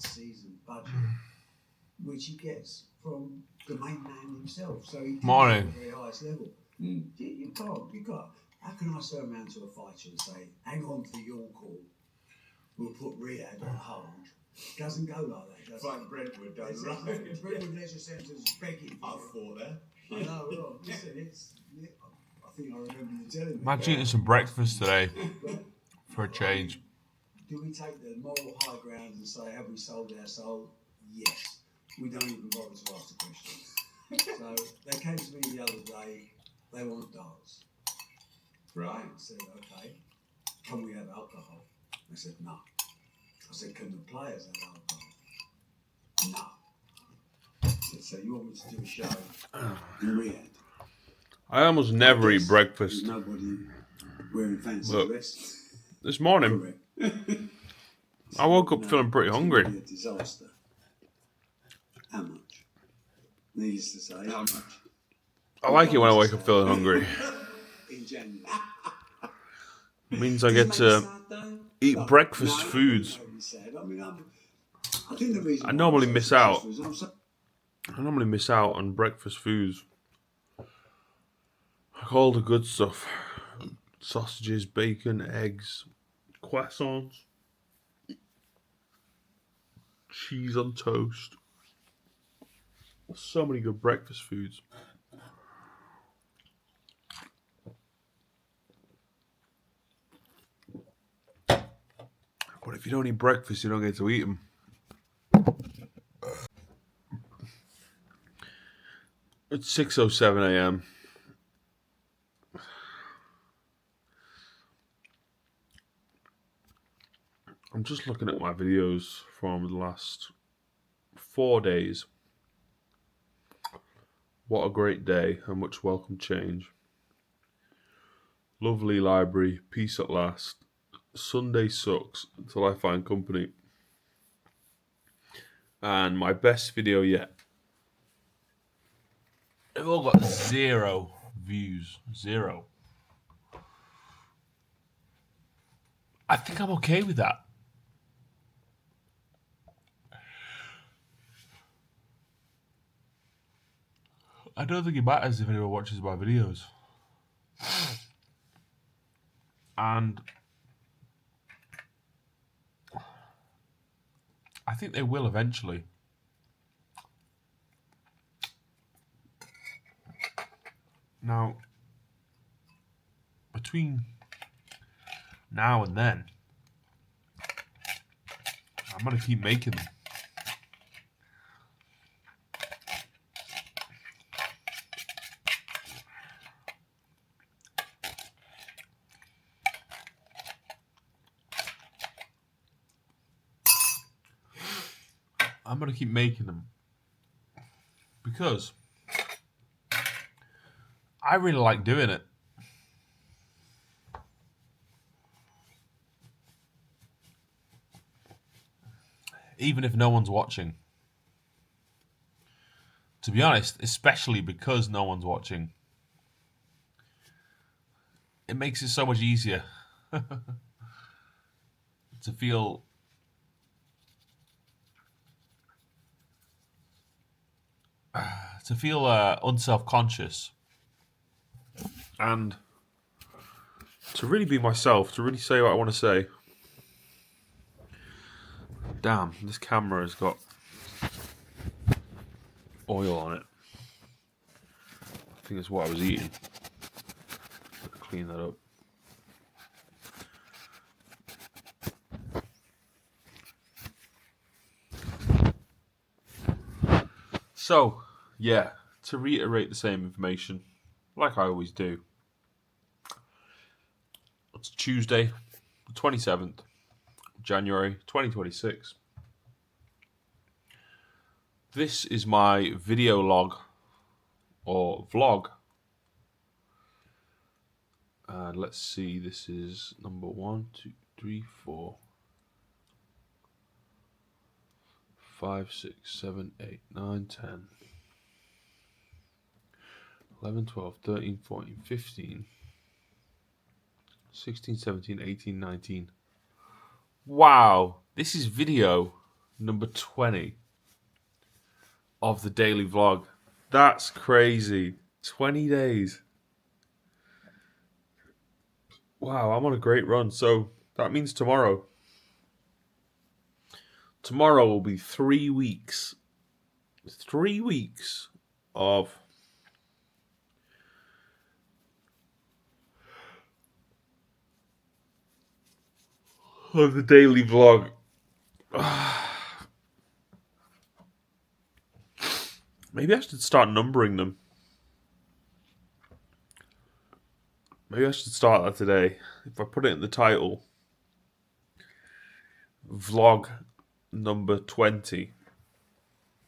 season budget, which he gets from the main man himself. So he did Morning. it at the very highest level. You can't. How can I turn around to a fighter and say, hang on for your call, we'll put Riyadh on hold? It doesn't go like that, does Like Brentwood does, right? Brentwood Leisure Centre's begging for I fought there. I know, well, listen, I think I remember you telling me. Imagine eating some breakfast today for a change. Do we take the moral high ground and say, have we sold our soul? Yes. We don't even bother to ask the question. So they came to me the other day, they want darts. Right. I said, okay, can we have alcohol? I said, no. I said, can the players have alcohol? No. I said, so you want me to do a show in Riyadh? I almost never eat breakfast. Nobody wearing fancy Look, dress. this morning, I woke up feeling pretty hungry. A disaster. How much? Needless to say, how much? I like it when I wake up feeling hungry. In January. It means I get to eat breakfast foods. I normally miss out. I normally miss out on breakfast foods. Like all the good stuff. Sausages, bacon, eggs, croissants, cheese on toast. So many good breakfast foods. But if you don't eat breakfast, you don't get to eat them. It's 6:07 a.m. I'm just looking at my videos from the last 4 days. What a great day, and much welcome change. Lovely library, peace at last. Sunday sucks until I find company. And my best video yet. They've all got 0 views. 0. I think I'm okay with that. I don't think it matters if anyone watches my videos. And I think they will eventually. Now, between now and then, I'm going to keep making them. I'm going to keep making them because I really like doing it. Even if no one's watching. To be honest, especially because no one's watching, it makes it so much easier to feel unself-conscious and to really be myself, to really say what I want to say. Damn, this camera has got oil on it. I think it's what I was eating. Clean that up. So, yeah, to reiterate the same information, like I always do. It's Tuesday, the 27th, January 2026. This is my video log, or vlog. And let's see, this is number 1, 2, 3, 4, 5, 6, 7, 8, 9, 10, 11, 12, 13, 14, 15, 16, 17, 18, 19. Wow, this is video number 20 of the daily vlog. That's crazy. 20 days. Wow, I'm on a great run. So that means tomorrow will be 3 weeks. 3 weeks of the daily vlog. Maybe I should start numbering them. Maybe I should start that today. If I put it in the title, vlog number 20.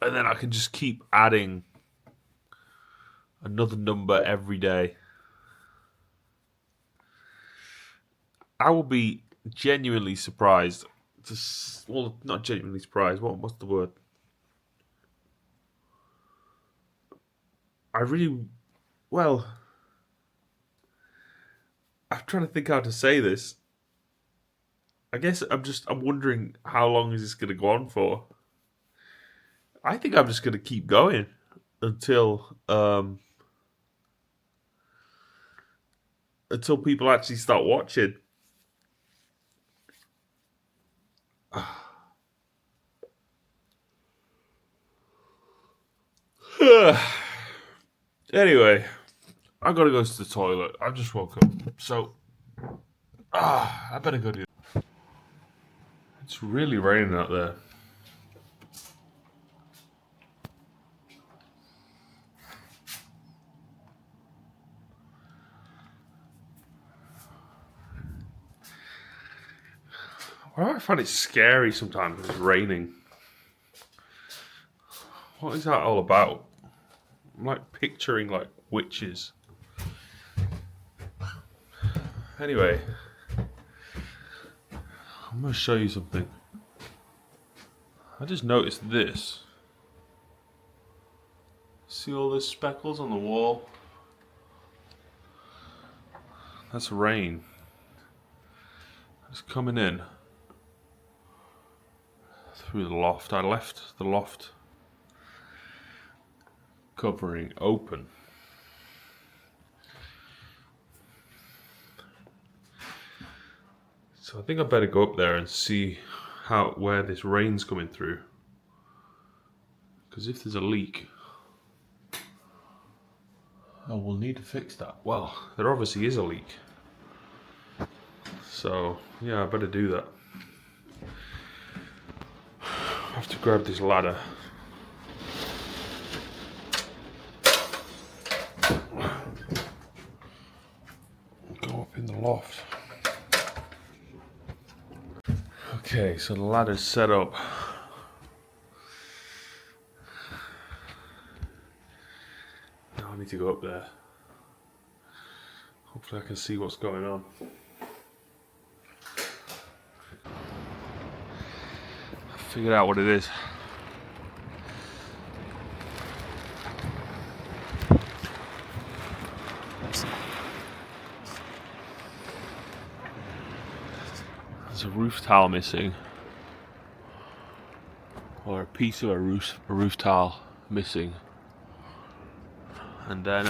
And then I can just keep adding another number every day. I will be genuinely surprised. Well, not genuinely surprised. What's the word? I'm trying to think how to say this. I guess I'm wondering how long is this going to go on for? I think I'm just going to keep going until people actually start watching. Anyway, I gotta go to the toilet. I just woke up, so I better go do that. It's really raining out there. I find it scary sometimes when it's raining. What is that all about? I'm like picturing like witches. Anyway, I'm going to show you something. I just noticed this. See all those speckles on the wall? That's rain. It's coming in through the loft. I left the loft covering open. So I think I better go up there and see where this rain's coming through. Because if there's a leak, I will need to fix that. Well, there obviously is a leak. So yeah, I better do that. I have to grab this ladder. Go up in the loft. Okay, so the ladder's set up. Now I need to go up there. Hopefully I can see what's going on. I figured out what it is. There's a roof tile missing. Or a piece of a roof tile missing. And then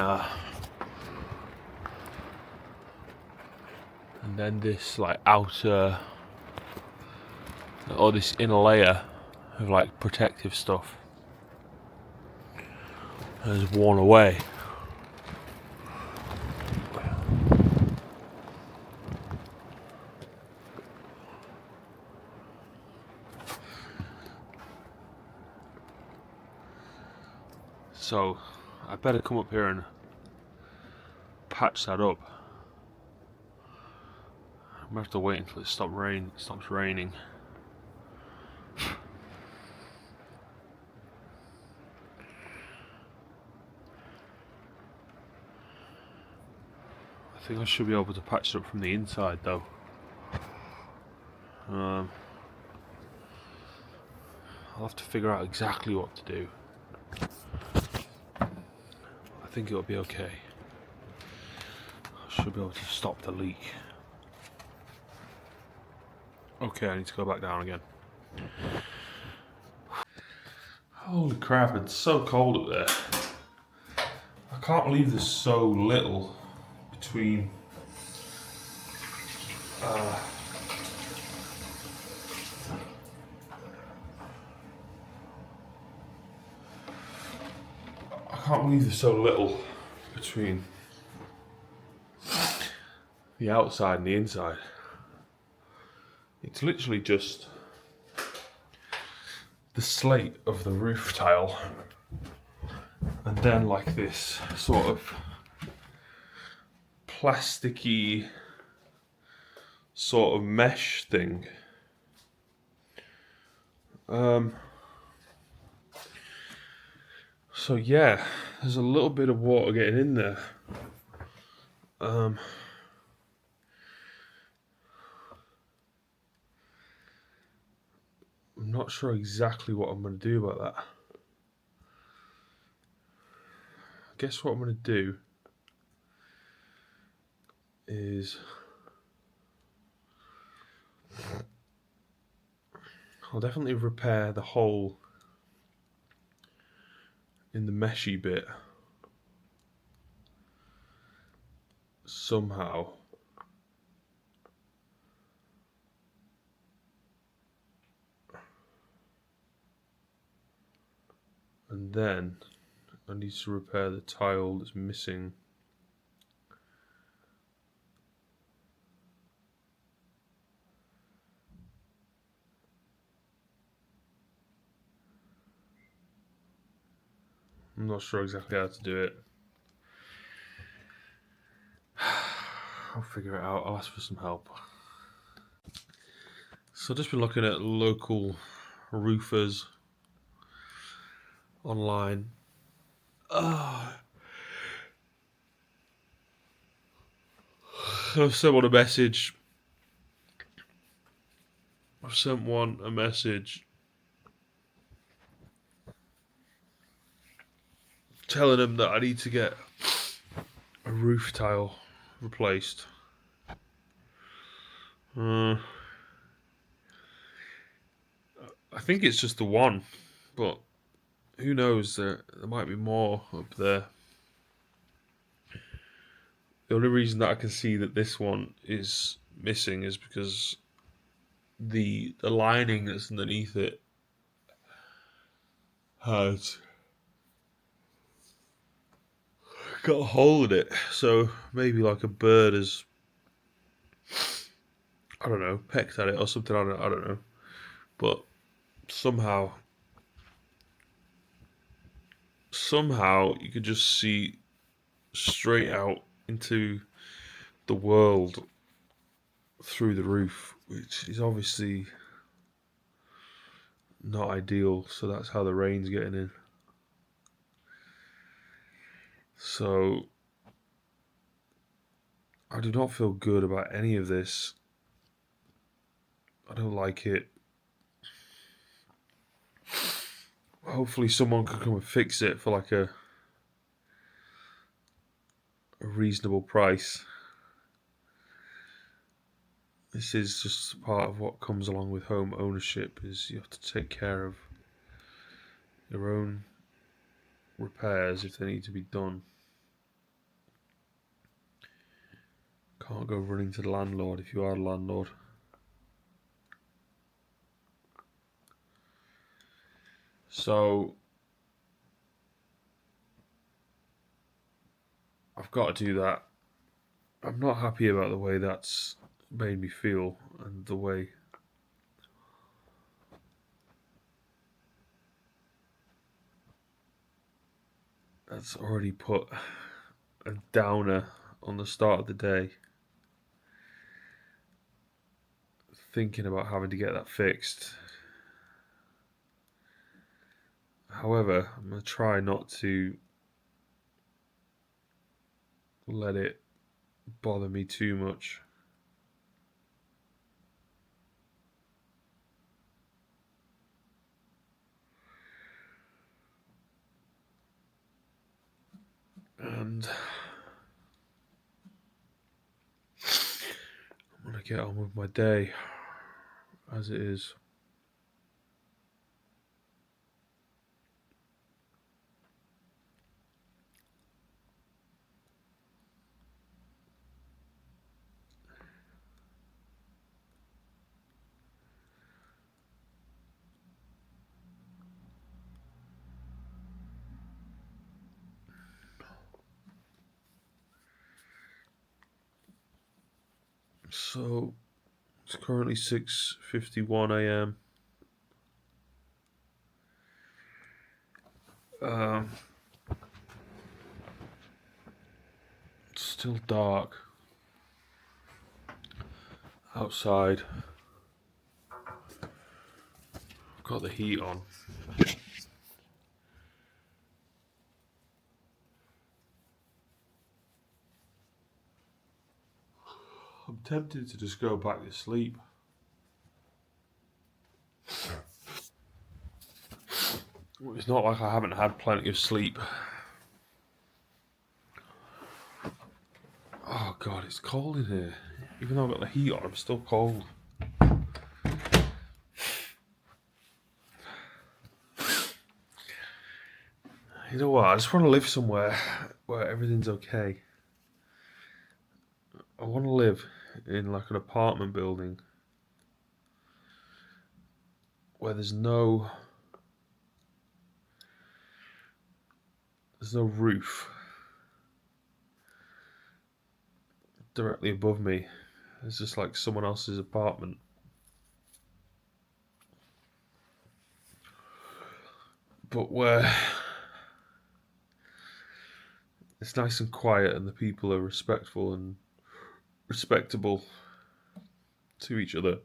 this like outer, or this inner layer of like protective stuff has worn away. So I better come up here and patch that up. I'm gonna have to wait until it stops raining. I think I should be able to patch it up from the inside though. I'll have to figure out exactly what to do. I think it'll be okay. I should be able to stop the leak. Okay, I need to go back down again. Holy crap, it's so cold up there. I can't believe there's so little between. I can't believe there's so little between the outside and the inside. It's literally just the slate of the roof tile, and then like this sort of plasticky sort of mesh thing. So yeah, there's a little bit of water getting in there. I'm not sure exactly what I'm going to do about that. I guess what I'm going to do is I'll definitely repair the hole in the meshy bit somehow. And then I need to repair the tile that's missing. I'm not sure exactly how to do it. I'll figure it out. I'll ask for some help. So I've just been looking at local roofers online. I've sent one a message. Telling them that I need to get a roof tile replaced. I think it's just the one, but who knows? There might be more up there. The only reason that I can see that this one is missing is because the lining that's underneath it has got a hole in it. So maybe like a bird has, I don't know, pecked at it or something. I don't know. But somehow you could just see straight out into the world through the roof, which is obviously not ideal. So that's how the rain's getting in. So I do not feel good about any of this. I don't like it. Hopefully someone can come and fix it for like a reasonable price. This is just part of what comes along with home ownership, is you have to take care of your own repairs if they need to be done. Can't go running to the landlord if you are the landlord. So I've got to do that. I'm not happy about the way that's made me feel and the way that's already put a downer on the start of the day. Thinking about having to get that fixed. However, I'm going to try not to let it bother me too much. And I'm going to get on with my day as it is. So it's currently 6:51 a.m. It's still dark outside. I've got the heat on. I'm tempted to just go back to sleep. It's not like I haven't had plenty of sleep. Oh God, it's cold in here. Even though I've got the heat on, I'm still cold. You know what? I just want to live somewhere where everything's okay. I want to live in like an apartment building where there's no roof directly above me. It's just like someone else's apartment. But where it's nice and quiet and the people are respectful and respectable to each other.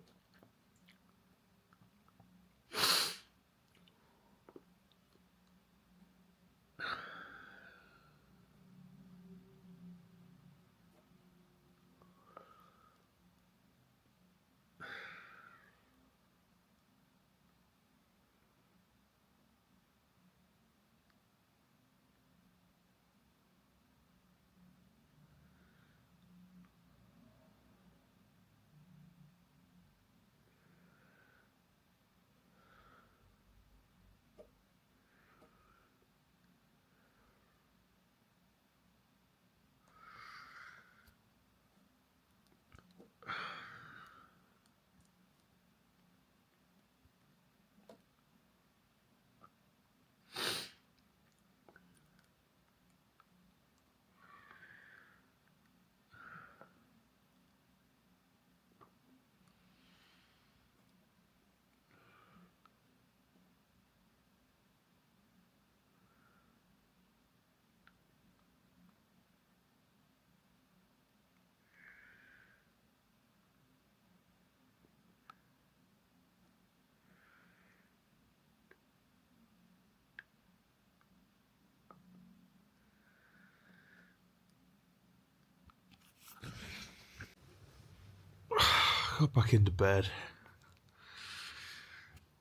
I got back into bed.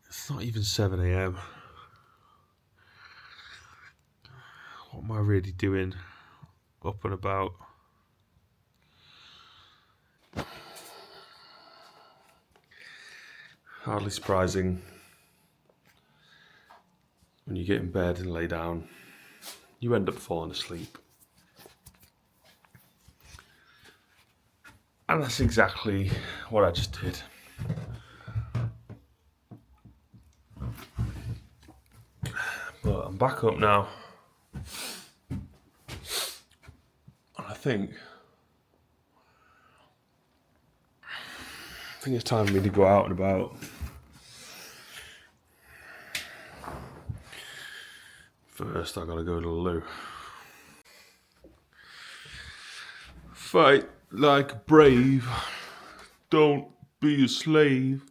It's not even 7 a.m. What am I really doing up and about? Hardly surprising when you get in bed and lay down, you end up falling asleep. And that's exactly what I just did. But I'm back up now. And I think it's time for me to go out and about. First, I gotta go to the loo. Fight like a brave, don't be a slave.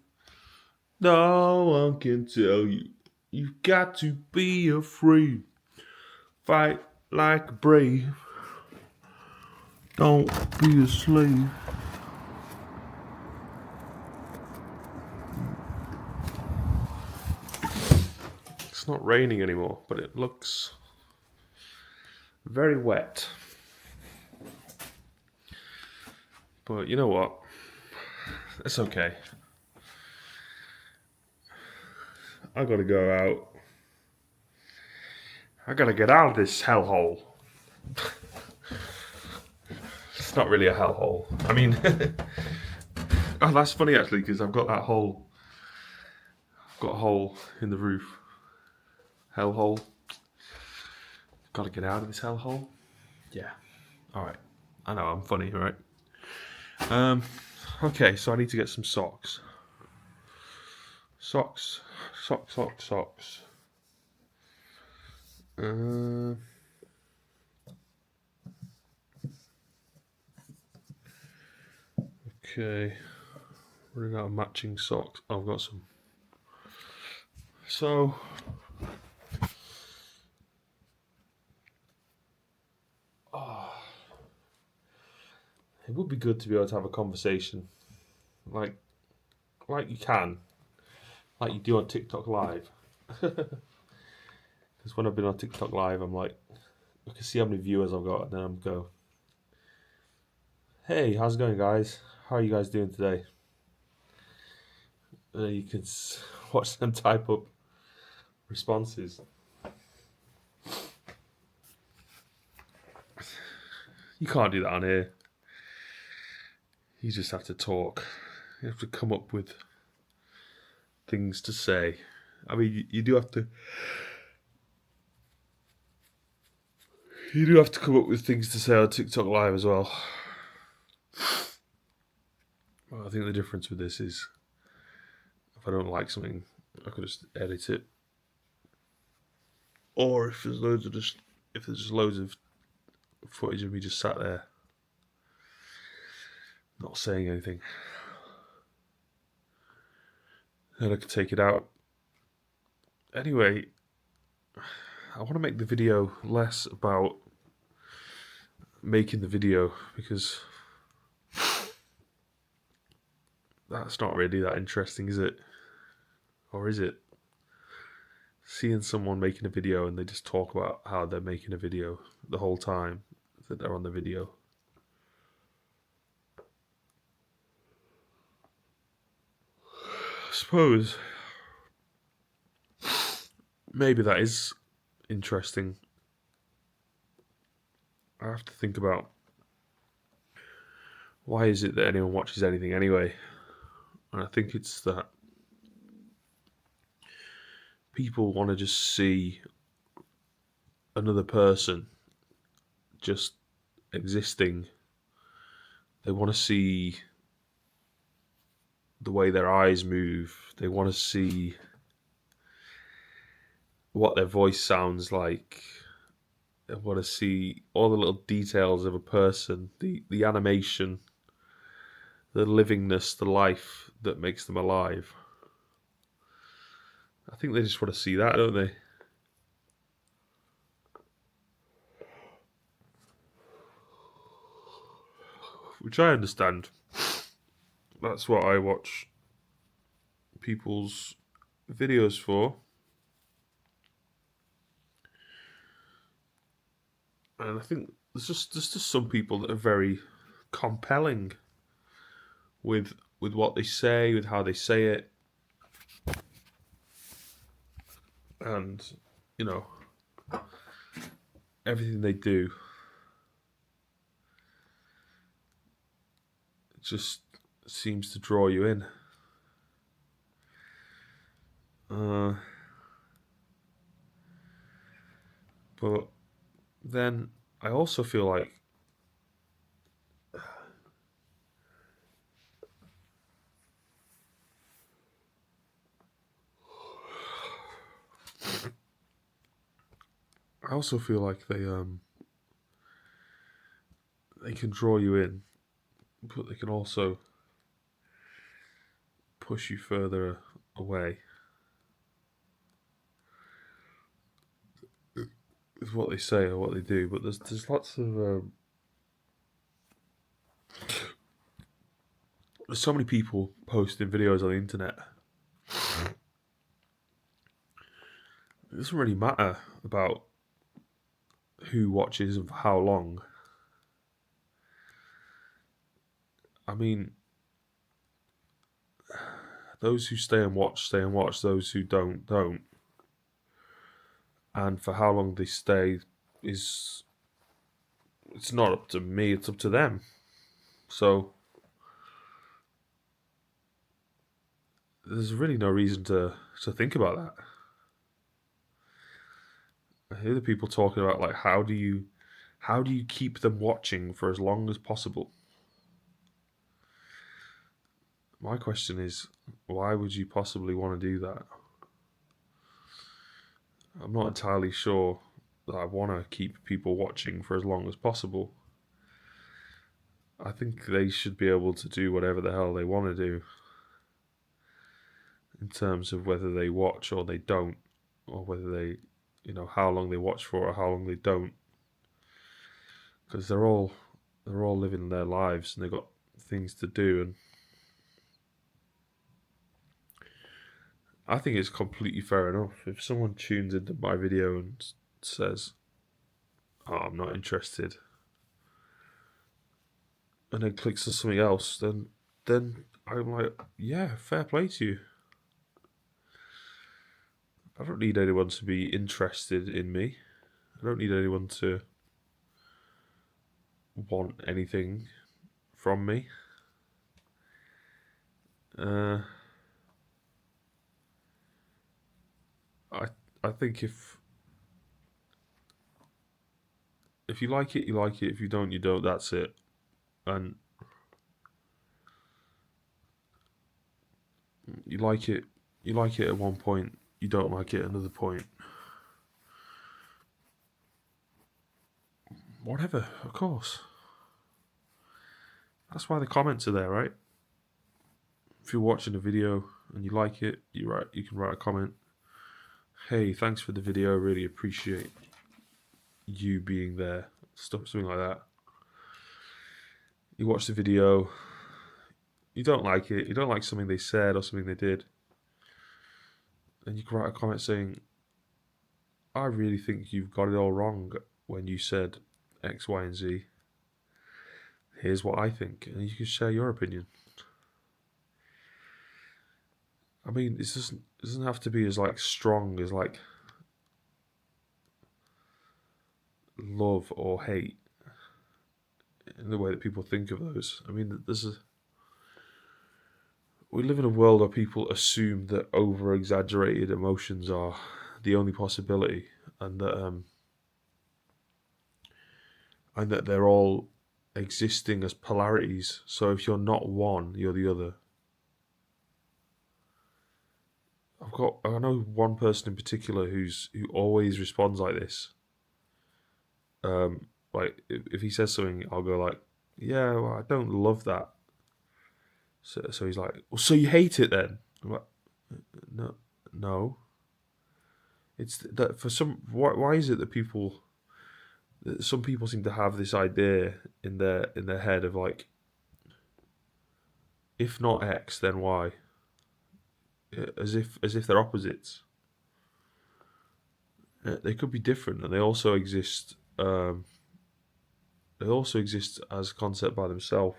No one can tell you, you've got to be afraid. Fight like a brave, don't be a slave. It's not raining anymore, but it looks very wet. But you know what? It's okay. I gotta go out. I gotta get out of this hellhole. It's not really a hellhole. I mean, oh, that's funny actually, because I've got that hole. I've got a hole in the roof. Hellhole. Gotta get out of this hellhole. Yeah. Alright. I know, I'm funny, right? Okay, so I need to get some socks. Socks. Uh, okay. Running out of matching socks. I've got some. So, it would be good to be able to have a conversation, like you can, like you do on TikTok Live. Because when I've been on TikTok Live, I'm like, I can see how many viewers I've got, and then I'm go, hey, how's it going, guys? How are you guys doing today? And then you can watch them type up responses. You can't do that on here. You just have to talk. You have to come up with things to say. I mean, you do have to. You do have to come up with things to say on TikTok Live as well. Well, I think the difference with this is, if I don't like something, I could just edit it. Or if there's just loads of footage of me just sat there, not saying anything, then I could take it out. Anyway, I want to make the video less about making the video, because that's not really that interesting, is it? Or is it? Seeing someone making a video and they just talk about how they're making a video the whole time that they're on the video. I suppose maybe that is interesting. I have to think about, why is it that anyone watches anything anyway? And I think it's that people want to just see another person just existing. They want to see the way their eyes move. They want to see what their voice sounds like. They want to see all the little details of a person, the animation, the livingness, the life that makes them alive. I think they just want to see that, don't they? Which I understand. That's what I watch people's videos for. And I think there's just some people that are very compelling with what they say, with how they say it. And, you know, everything they do, it just seems to draw you in. But then I also feel like they can draw you in, but they can also push you further away with what they say or what they do. But there's lots of there's so many people posting videos on the internet. It doesn't really matter about who watches and for how long. I mean, those who stay and watch. Those who don't. And for how long they stay it's not up to me, it's up to them. So there's really no reason to think about that. I hear the people talking about, like, how do you keep them watching for as long as possible? my question is, why would you possibly want to do that? I'm not entirely sure that I want to keep people watching for as long as possible. I think they should be able to do whatever the hell they want to do in terms of whether they watch or they don't, or whether they, how long they watch for or how long they don't. Because they're all living their lives and they've got things to do, and I think it's completely fair enough if someone tunes into my video and says, "Oh, I'm not interested," and then clicks on something else, then I'm like, yeah, fair play to you. I don't need anyone to be interested in me. I don't need anyone to want anything from me. I think if you like it, you like it. If you don't, you don't. That's it. And you like it at one point. You don't like it at another point. Whatever, of course. That's why the comments are there, right? If you're watching a video and you like it, you can write a comment. Hey, thanks for the video. Really appreciate you being there. Something like that. You watch the video. You don't like it. You don't like something they said or something they did. And you can write a comment saying, I really think you've got it all wrong when you said X, Y, and Z. Here's what I think. And you can share your opinion. I mean, it doesn't have to be as strong as love or hate in the way that people think of those. I mean, we live in a world where people assume that over-exaggerated emotions are the only possibility, and that they're all existing as polarities. So if you're not one, you're the other. I know one person in particular who always responds like this. If he says something, I'll go like, yeah, well, I don't love that. So he's like, well, so you hate it then? I'm like, no. It's that for some. Why is it that some people seem to have this idea in their head of if not X, then Y, as if they're opposites. They could be different, and they also exist. They also exist as a concept by themselves.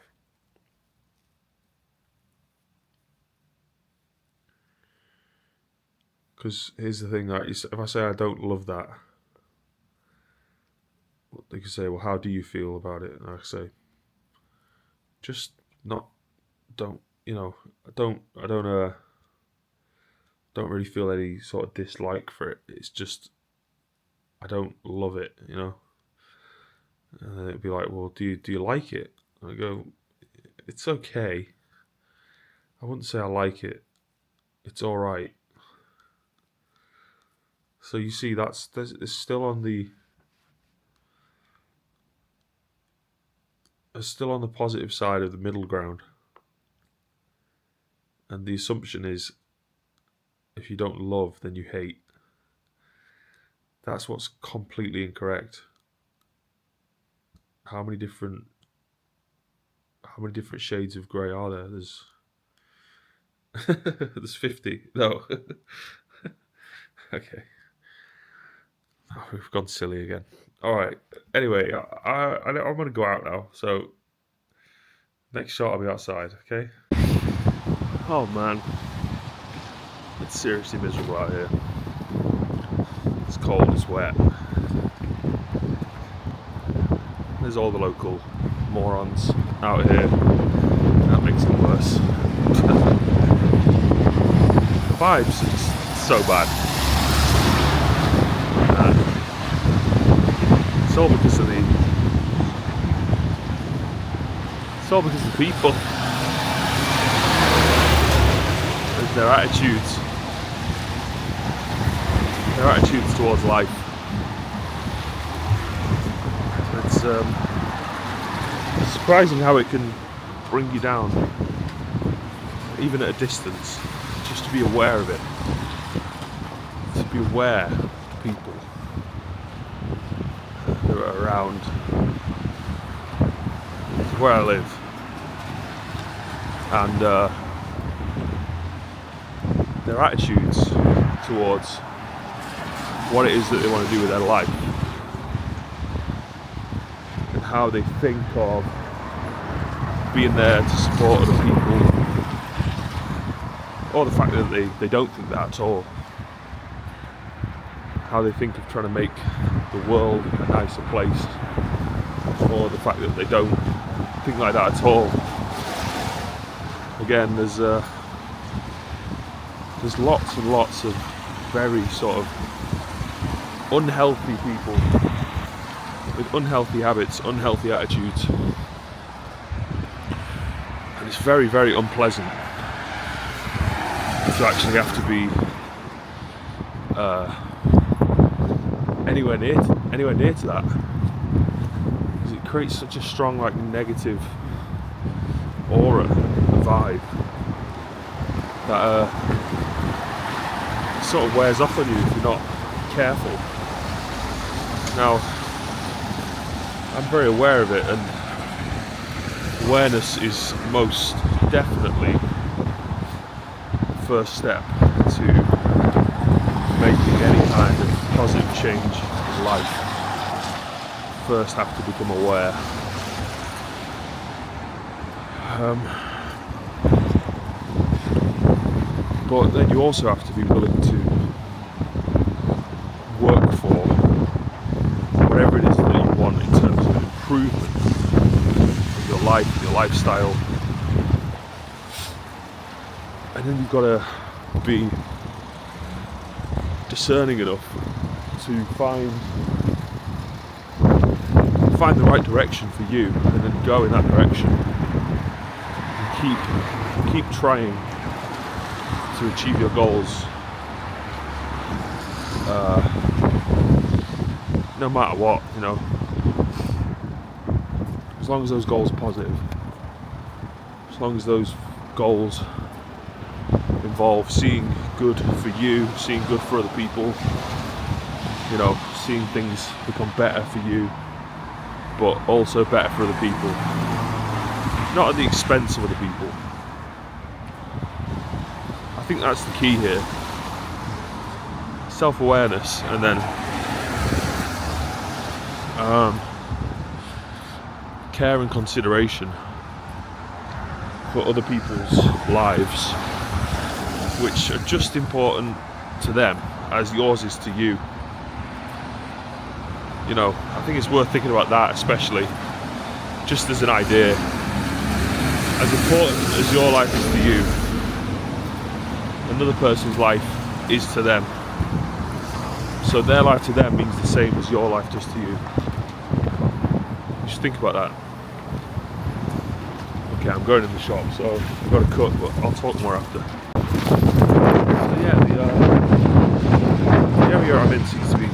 Because here's the thing, if I say I don't love that, they can say, well, how do you feel about it? And I say, just I don't really feel any sort of dislike for it. It's just, I don't love it, And then it'd be like, well, do you like it? And I go, it's okay. I wouldn't say I like it. It's all right. So you see, it's still on the positive side of the middle ground. And the assumption is, if you don't love, then you hate. That's what's completely incorrect. How many different shades of grey are there? There's 50. No. Okay. Oh, we've gone silly again. All right. Anyway, I'm going to go out now. So next shot, I'll be outside. Okay. Oh man, it's seriously miserable out here. It's cold. It's wet. There's all the local morons out here. That makes it worse. The vibes is so bad. It's all because of the people. their attitudes towards life. It's surprising how it can bring you down, even at a distance, just to be aware of it. To be aware of the people that are around where I live. And their attitudes towards what it is that they want to do with their life, and how they think of being there to support other people, or the fact that they don't think that at all. How they think of trying to make the world a nicer place, or the fact that they don't think like that at all. Again, there's lots and lots of very sort of unhealthy people with unhealthy habits, unhealthy attitudes, and it's very, very unpleasant to actually have to be anywhere near to that, because it creates such a strong, like, negative aura, vibe, that sort of wears off on you if you're not careful. Now, I'm very aware of it, and awareness is most definitely the first step to making any kind of positive change in life. First have to become aware. But then you also have to be willing to work for whatever it is that you want in terms of improvement of your life, your lifestyle. And then you've got to be discerning enough to find the right direction for you, and then go in that direction and keep trying to achieve your goals, no matter what, you know, as long as those goals are positive, as long as those goals involve seeing good for you, seeing good for other people, you know, seeing things become better for you, but also better for other people, not at the expense of other people. I think that's the key here. Self-awareness, and then care and consideration for other people's lives, which are just important to them as yours is to you. You know, I think it's worth thinking about that, especially just as an idea. As important as your life is to you, another person's life is to them. So their life to them means the same as your life does to you. Just think about that. Okay, I'm going in the shop, so I've got to cut, but I'll talk more after. So yeah, the area I'm in seems to be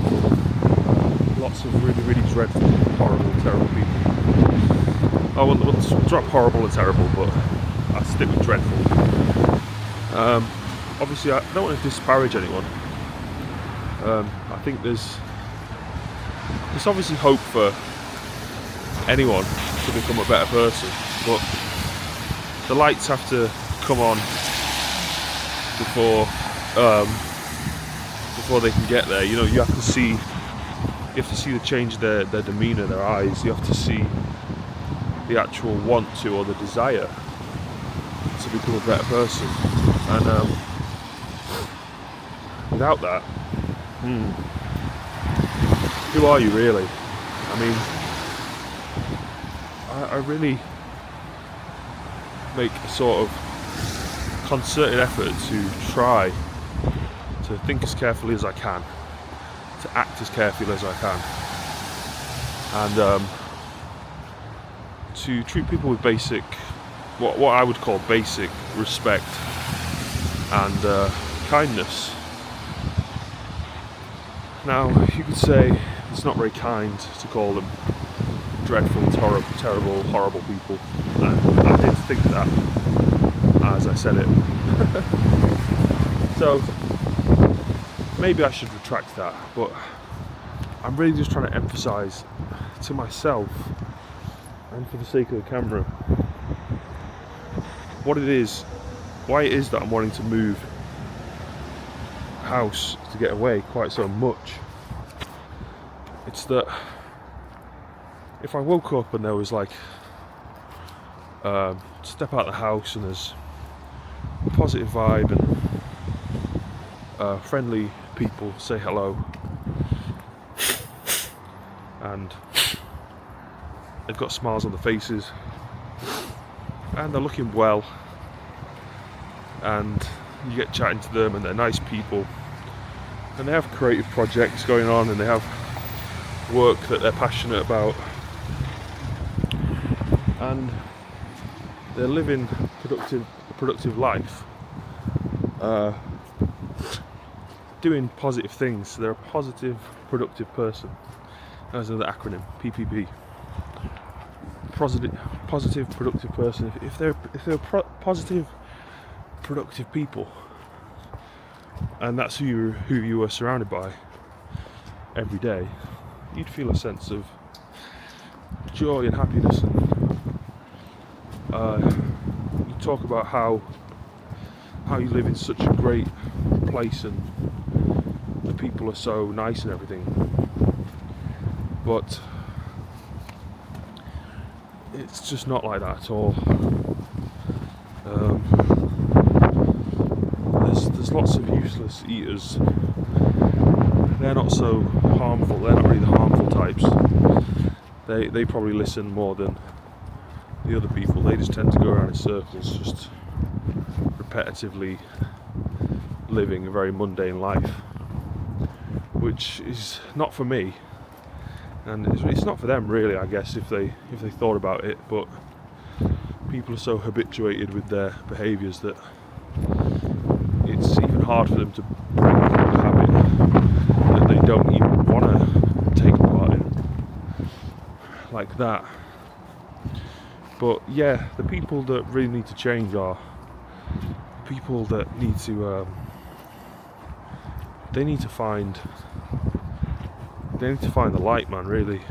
lots of really, really dreadful, horrible, terrible people. I won't drop horrible and terrible, but I'll stick with dreadful. Obviously, I don't want to disparage anyone. I think there's obviously hope for anyone to become a better person, but the lights have to come on before they can get there. You know, you have to see the change in their demeanour, their eyes. You have to see the actual want to, or the desire to become a better person. And without that, who are you really? I mean, I really make a sort of concerted effort to try to think as carefully as I can, to act as carefully as I can, and to treat people with basic, what I would call basic respect. and kindness. Now, you could say it's not very kind to call them dreadful, terrible, horrible people. I did think that as I said it. So, maybe I should retract that, but I'm really just trying to emphasise to myself, and for the sake of the camera, what it is, why it is that I'm wanting to move house to get away quite so much. It's that if I woke up and there was like step out of the house and there's a positive vibe and friendly people say hello and they've got smiles on their faces and they're looking well, and you get chatting to them and they're nice people and they have creative projects going on and they have work that they're passionate about and they're living a productive life, doing positive things. They're a positive, productive person. That's another acronym, PPP. Positive, productive person. If they're positive, productive people, and that's who you are surrounded by every day, you'd feel a sense of joy and happiness. You talk about how you live in such a great place and the people are so nice and everything, but it's just not like that at all. There's lots of useless eaters. They're not so harmful. They're not really the harmful types. They probably listen more than the other people. They just tend to go around in circles, just repetitively living a very mundane life, which is not for me, and it's not for them really, I guess, if they thought about it. But people are so habituated with their behaviours that it's even hard for them to break a habit that they don't even want to take part in, like that. But yeah, the people that really need to change are people that need to they need to find the light, man, really.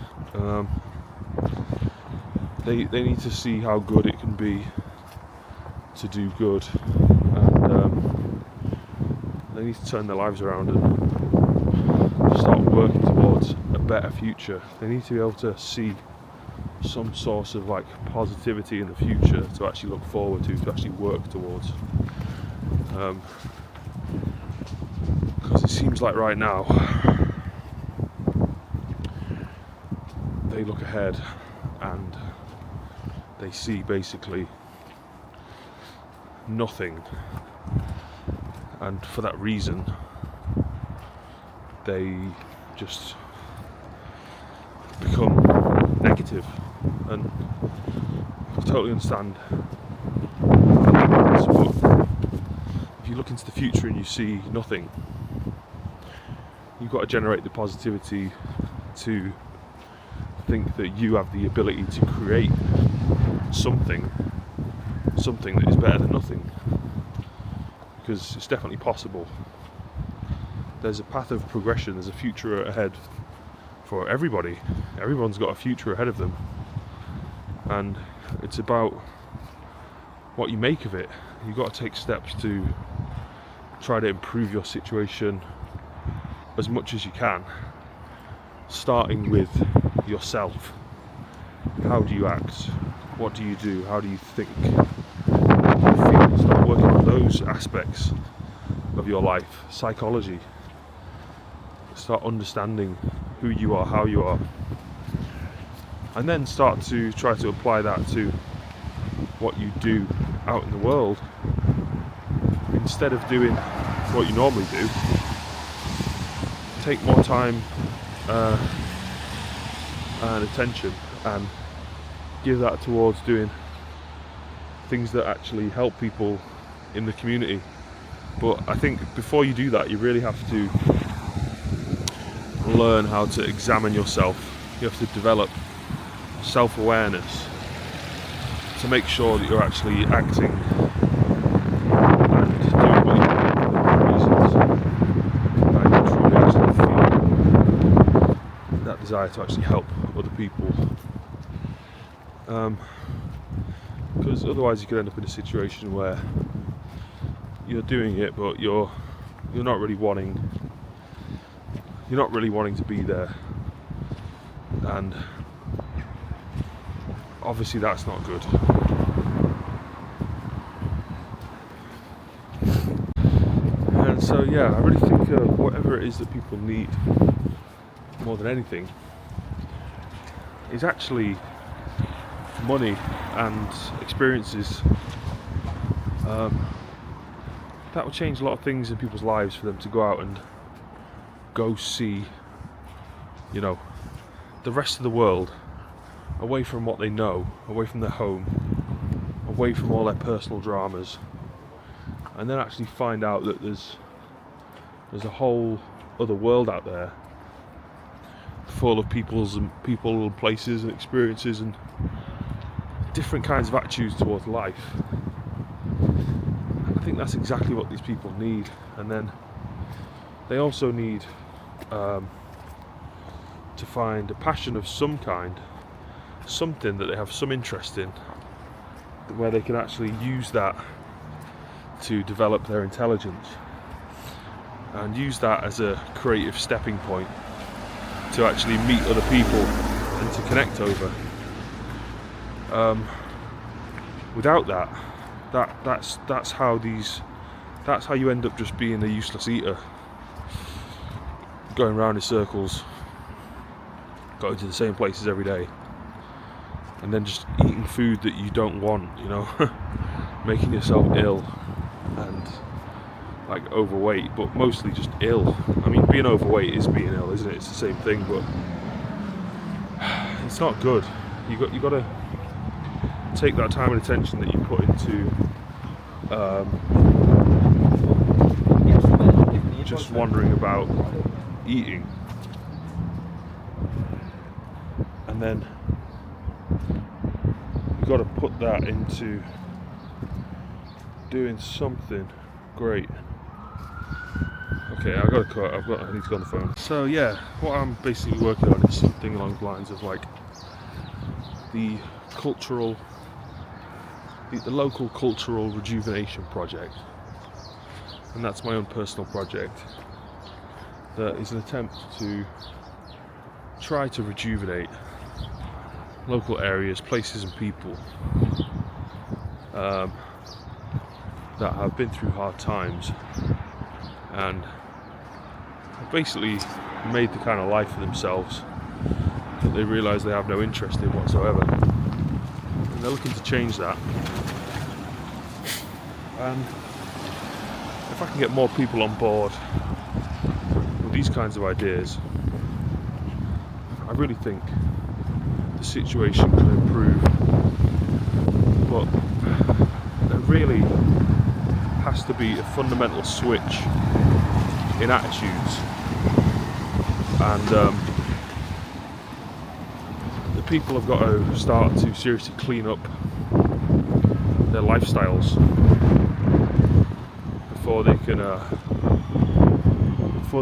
They need to see how good it can be to do good, and they need to turn their lives around and start working towards a better future. They need to be able to see some source of like positivity in the future to actually look forward to actually work towards. Because it seems like right now they look ahead and they see basically nothing, and for that reason they just become negative, and I totally understand that happens. But if you look into the future and you see nothing, you've got to generate the positivity to think that you have the ability to create something that is better than nothing, because it's definitely possible. There's a path of progression, there's a future ahead for everybody. Everyone's got a future ahead of them, and it's about what you make of it. You've got to take steps to try to improve your situation as much as you can, starting with yourself. How do you act? What do you do? How do you think? How do you feel? Start working on those aspects of your life, psychology. Start understanding who you are, how you are, and then start to try to apply that to what you do out in the world. Instead of doing what you normally do, take more time and attention and give that towards doing things that actually help people in the community, But I think before you do that, you really have to learn how to examine yourself. You have to develop self-awareness to make sure that you're actually acting and doing what you're doing for the right reasons, and you truly actually feel that desire to actually help other people. Because otherwise you could end up in a situation where you're doing it, but you're not really wanting to be there, and obviously that's not good. And so yeah, I really think whatever it is that people need more than anything is actually money and experiences. That will change a lot of things in people's lives for them to go out and go see, you know, the rest of the world, away from what they know, away from their home, away from all their personal dramas, and then actually find out that there's a whole other world out there full of people and places and experiences and different kinds of attitudes towards life. I think that's exactly what these people need. And then they also need to find a passion of some kind, something that they have some interest in, where they can actually use that to develop their intelligence and use that as a creative stepping point to actually meet other people and to connect over. Without that's how you end up just being a useless eater, going around in circles, going to the same places every day, and then just eating food that you don't want, you know, making yourself ill and like overweight, but mostly just ill. I mean, being overweight is being ill, isn't it? It's the same thing, but it's not good. You got to take that time and attention that you put into just wandering about eating, and then you got to put that into doing something great. Okay, I need to go on the phone. So yeah, what I'm basically working on is something along the lines of like the local cultural rejuvenation project, and that's my own personal project. That is an attempt to try to rejuvenate local areas, places, and people that have been through hard times and have basically made the kind of life for themselves that they realise they have no interest in whatsoever, and they're looking to change that. And if I can get more people on board with these kinds of ideas, I really think the situation can improve. But there really has to be a fundamental switch in attitudes, and the people have got to start to seriously clean up their lifestyles before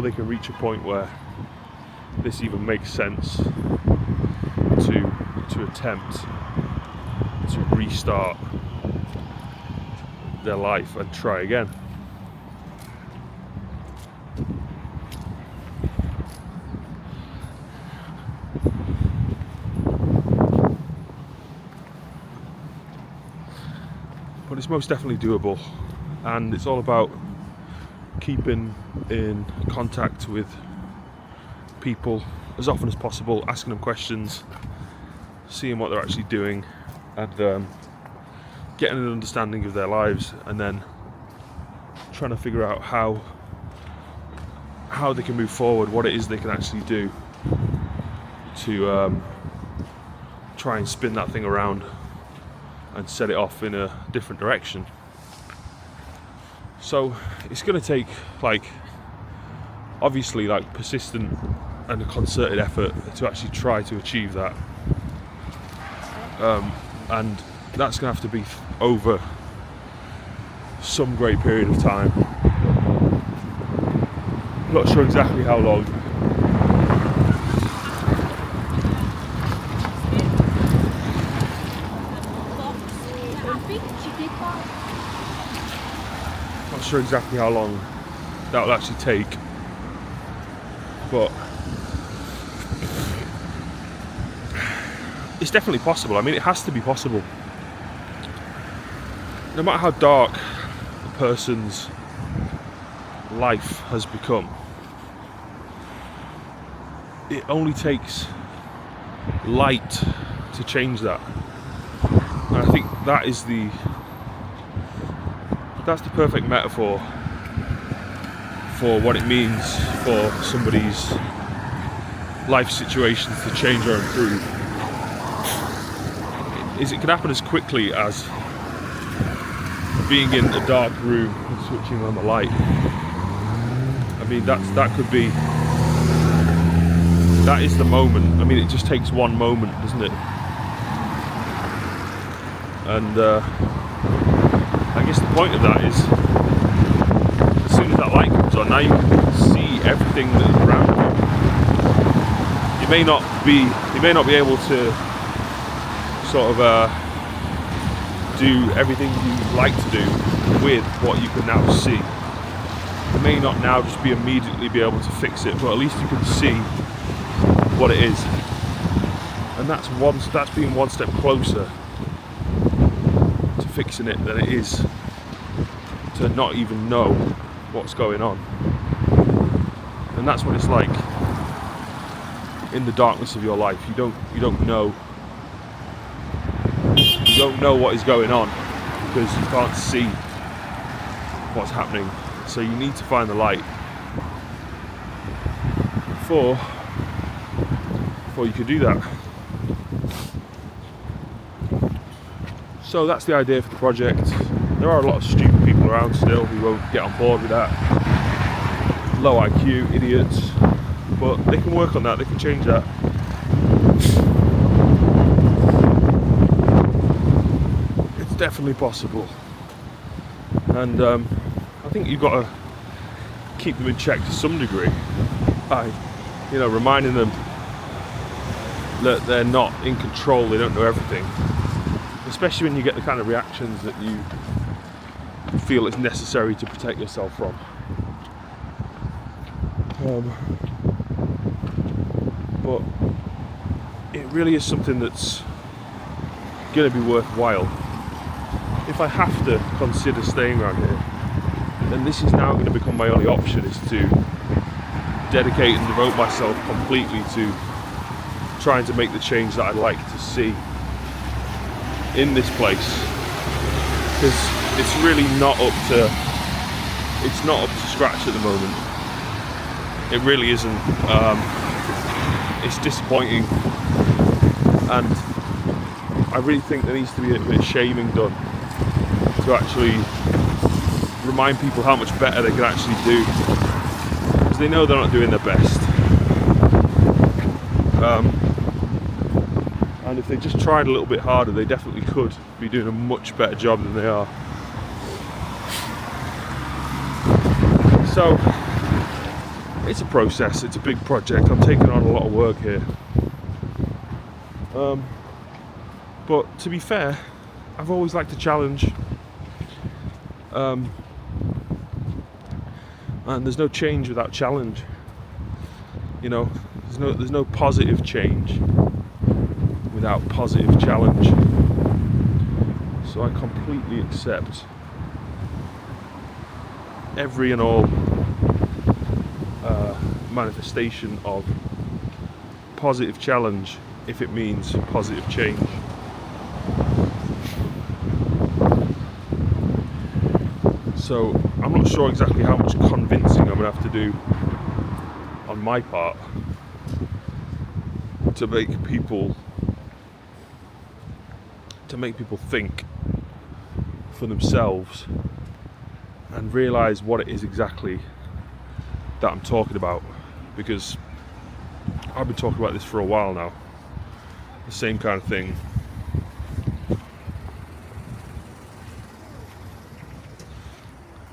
they can reach a point where this even makes sense to attempt to restart their life and try again. But it's most definitely doable, and it's all about keeping in contact with people as often as possible, asking them questions, seeing what they're actually doing, and getting an understanding of their lives, and then trying to figure out how they can move forward, what it is they can actually do to try and spin that thing around and set it off in a different direction. So it's going to take obviously persistent and a concerted effort to actually try to achieve that, and that's going to have to be over some great period of time. Not sure exactly how long. Not sure exactly how long that will actually take, but it's definitely possible. I mean, it has to be possible. No matter how dark a person's life has become, it only takes light to change that. And I think that's the perfect metaphor for what it means for somebody's life situations to change or improve. It can happen as quickly as being in a dark room and switching on the light. I mean, that is the moment. I mean, it just takes one moment, doesn't it? And I guess the point of that is, as soon as that light comes on, now you can see everything that is around you. You may not be able to sort of do everything you'd like to do with what you can now see. You may not now just immediately be able to fix it, but at least you can see what it is, and that's being one step closer to fixing it than it is to not even know what's going on. And that's what it's like in the darkness of your life. You don't know what is going on because you can't see what's happening. So you need to find the light before you could do that. So that's the idea for the project. There are a lot of stupid people around still who won't get on board with that. Low IQ idiots, but they can work on that, they can change that. It's definitely possible. And I think you've got to keep them in check to some degree by, reminding them that they're not in control, they don't know everything. Especially when you get the kind of reactions that you feel it's necessary to protect yourself from. But it really is something that's going to be worthwhile. If I have to consider staying around here, then this is now going to become my only option, is to dedicate and devote myself completely to trying to make the change that I'd like to see in this place, because it's really not up to scratch at the moment. It really isn't. It's disappointing, and I really think there needs to be a bit of shaming done to actually remind people how much better they can actually do, because they know they're not doing their best. And if they just tried a little bit harder, they definitely could be doing a much better job than they are. So it's a process, it's a big project. I'm taking on a lot of work here. But to be fair, I've always liked a challenge. And there's no change without challenge. There's no positive change without positive challenge. So I completely accept every and all manifestation of positive challenge if it means positive change. So I'm not sure exactly how much convincing I'm going to have to do on my part to make people think for themselves and realise what it is exactly that I'm talking about, because I've been talking about this for a while now. The same kind of thing.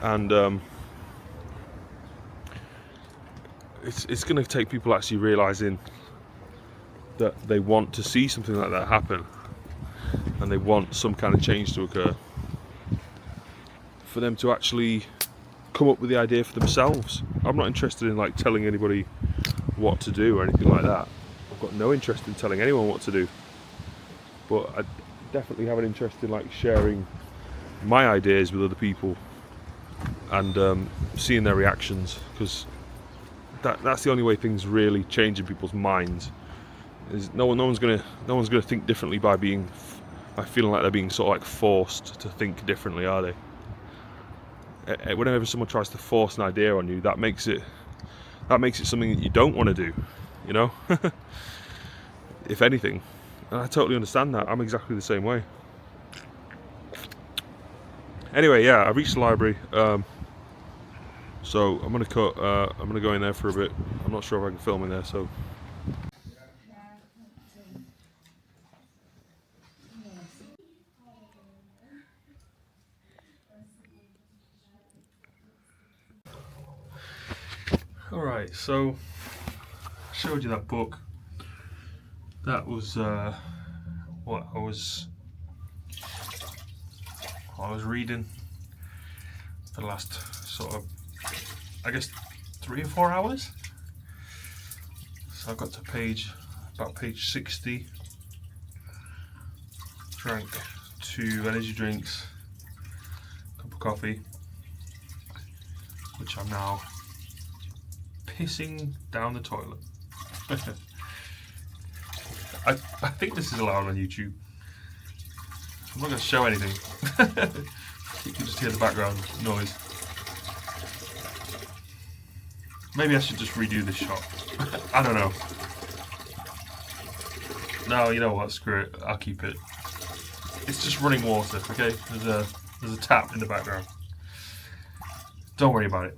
And it's going to take people actually realising that they want to see something like that happen, and they want some kind of change to occur, for them to actually come up with the idea for themselves. I'm not interested in like telling anybody what to do or anything like that. I've got no interest in telling anyone what to do, but I definitely have an interest in like sharing my ideas with other people and seeing their reactions, because that's the only way things really change in people's minds. Is no one's gonna think differently by feeling like they're being sort of like forced to think differently, are they? Whenever someone tries to force an idea on you, that makes it something that you don't want to do, you know. If anything, and I totally understand that. I'm exactly the same way. Anyway, yeah, I've reached the library, so I'm gonna go in there for a bit. I'm not sure if I can film in there, so. Alright, so I showed you that book. That was what I was reading for the last sort of, I guess, 3 or 4 hours. So I got to about page 60, drank 2 energy drinks, a cup of coffee, which I'm now pissing down the toilet. I think this is allowed on YouTube. I'm not going to show anything. You can just hear the background noise. Maybe I should just redo this shot. I don't know. No, you know what? Screw it. I'll keep it. It's just running water, okay? There's a tap in the background. Don't worry about it.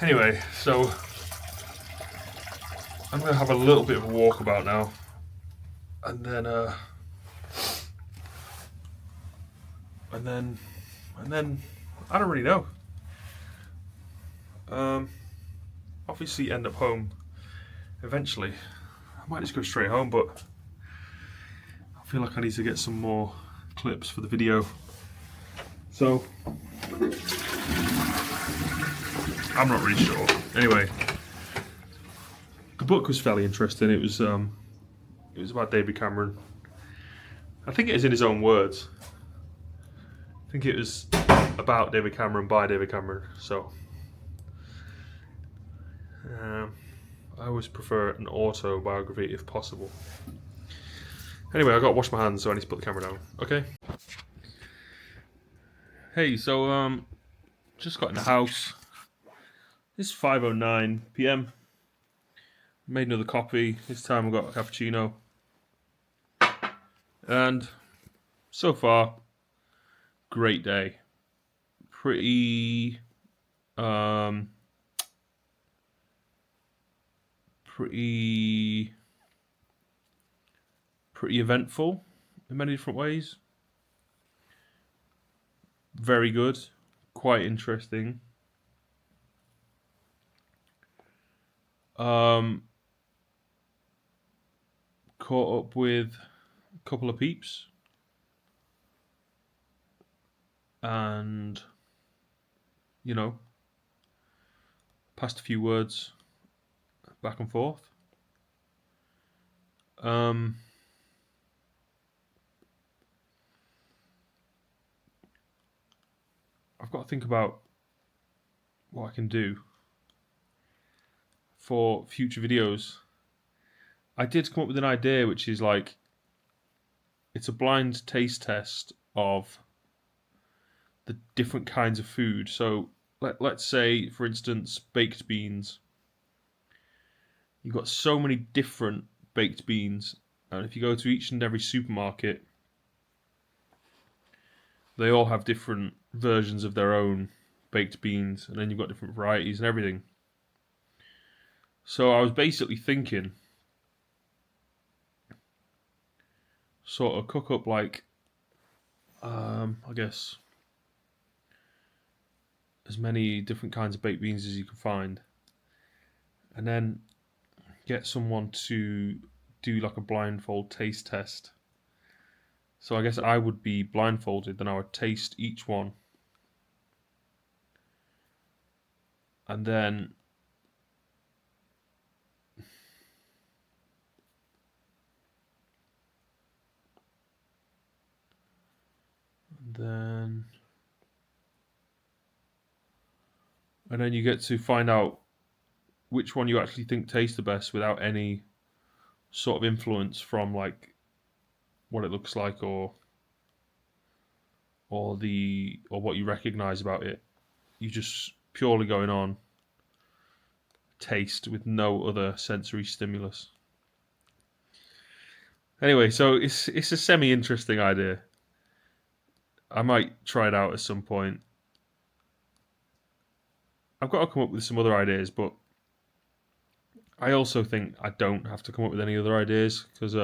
Anyway, so I'm going to have a little bit of a walkabout now, and then I don't really know. Obviously end up home eventually. I might just go straight home, but I feel like I need to get some more clips for the video. So I'm not really sure. Anyway, the book was fairly interesting. It was about David Cameron. I think it is in his own words. I think it was about David Cameron by David Cameron. So I always prefer an autobiography if possible. Anyway, I got to wash my hands, so I need to put the camera down. Okay. Hey, so just got in the house. It's 5:09 p.m. Made another coffee. This time I got a cappuccino. And so far, great day. Pretty eventful in many different ways. Very good. Quite interesting. Caught up with a couple of peeps, and you know, passed a few words back and forth. I've got to think about what I can do for future videos. I did come up with an idea, which is like, it's a blind taste test of the different kinds of food. So let's say, for instance, baked beans. You've got so many different baked beans, and if you go to each and every supermarket, they all have different versions of their own baked beans, and then you've got different varieties and everything. So I was basically thinking, sort of cook up like, I guess, as many different kinds of baked beans as you can find, and then get someone to do like a blindfold taste test. So I guess I would be blindfolded, then I would taste each one, and then and then you get to find out which one you actually think tastes the best without any sort of influence from like what it looks like or what you recognize about it. You just purely going on taste with no other sensory stimulus. Anyway, so it's a semi interesting idea. I might try it out at some point. I've got to come up with some other ideas, but I also think I don't have to come up with any other ideas because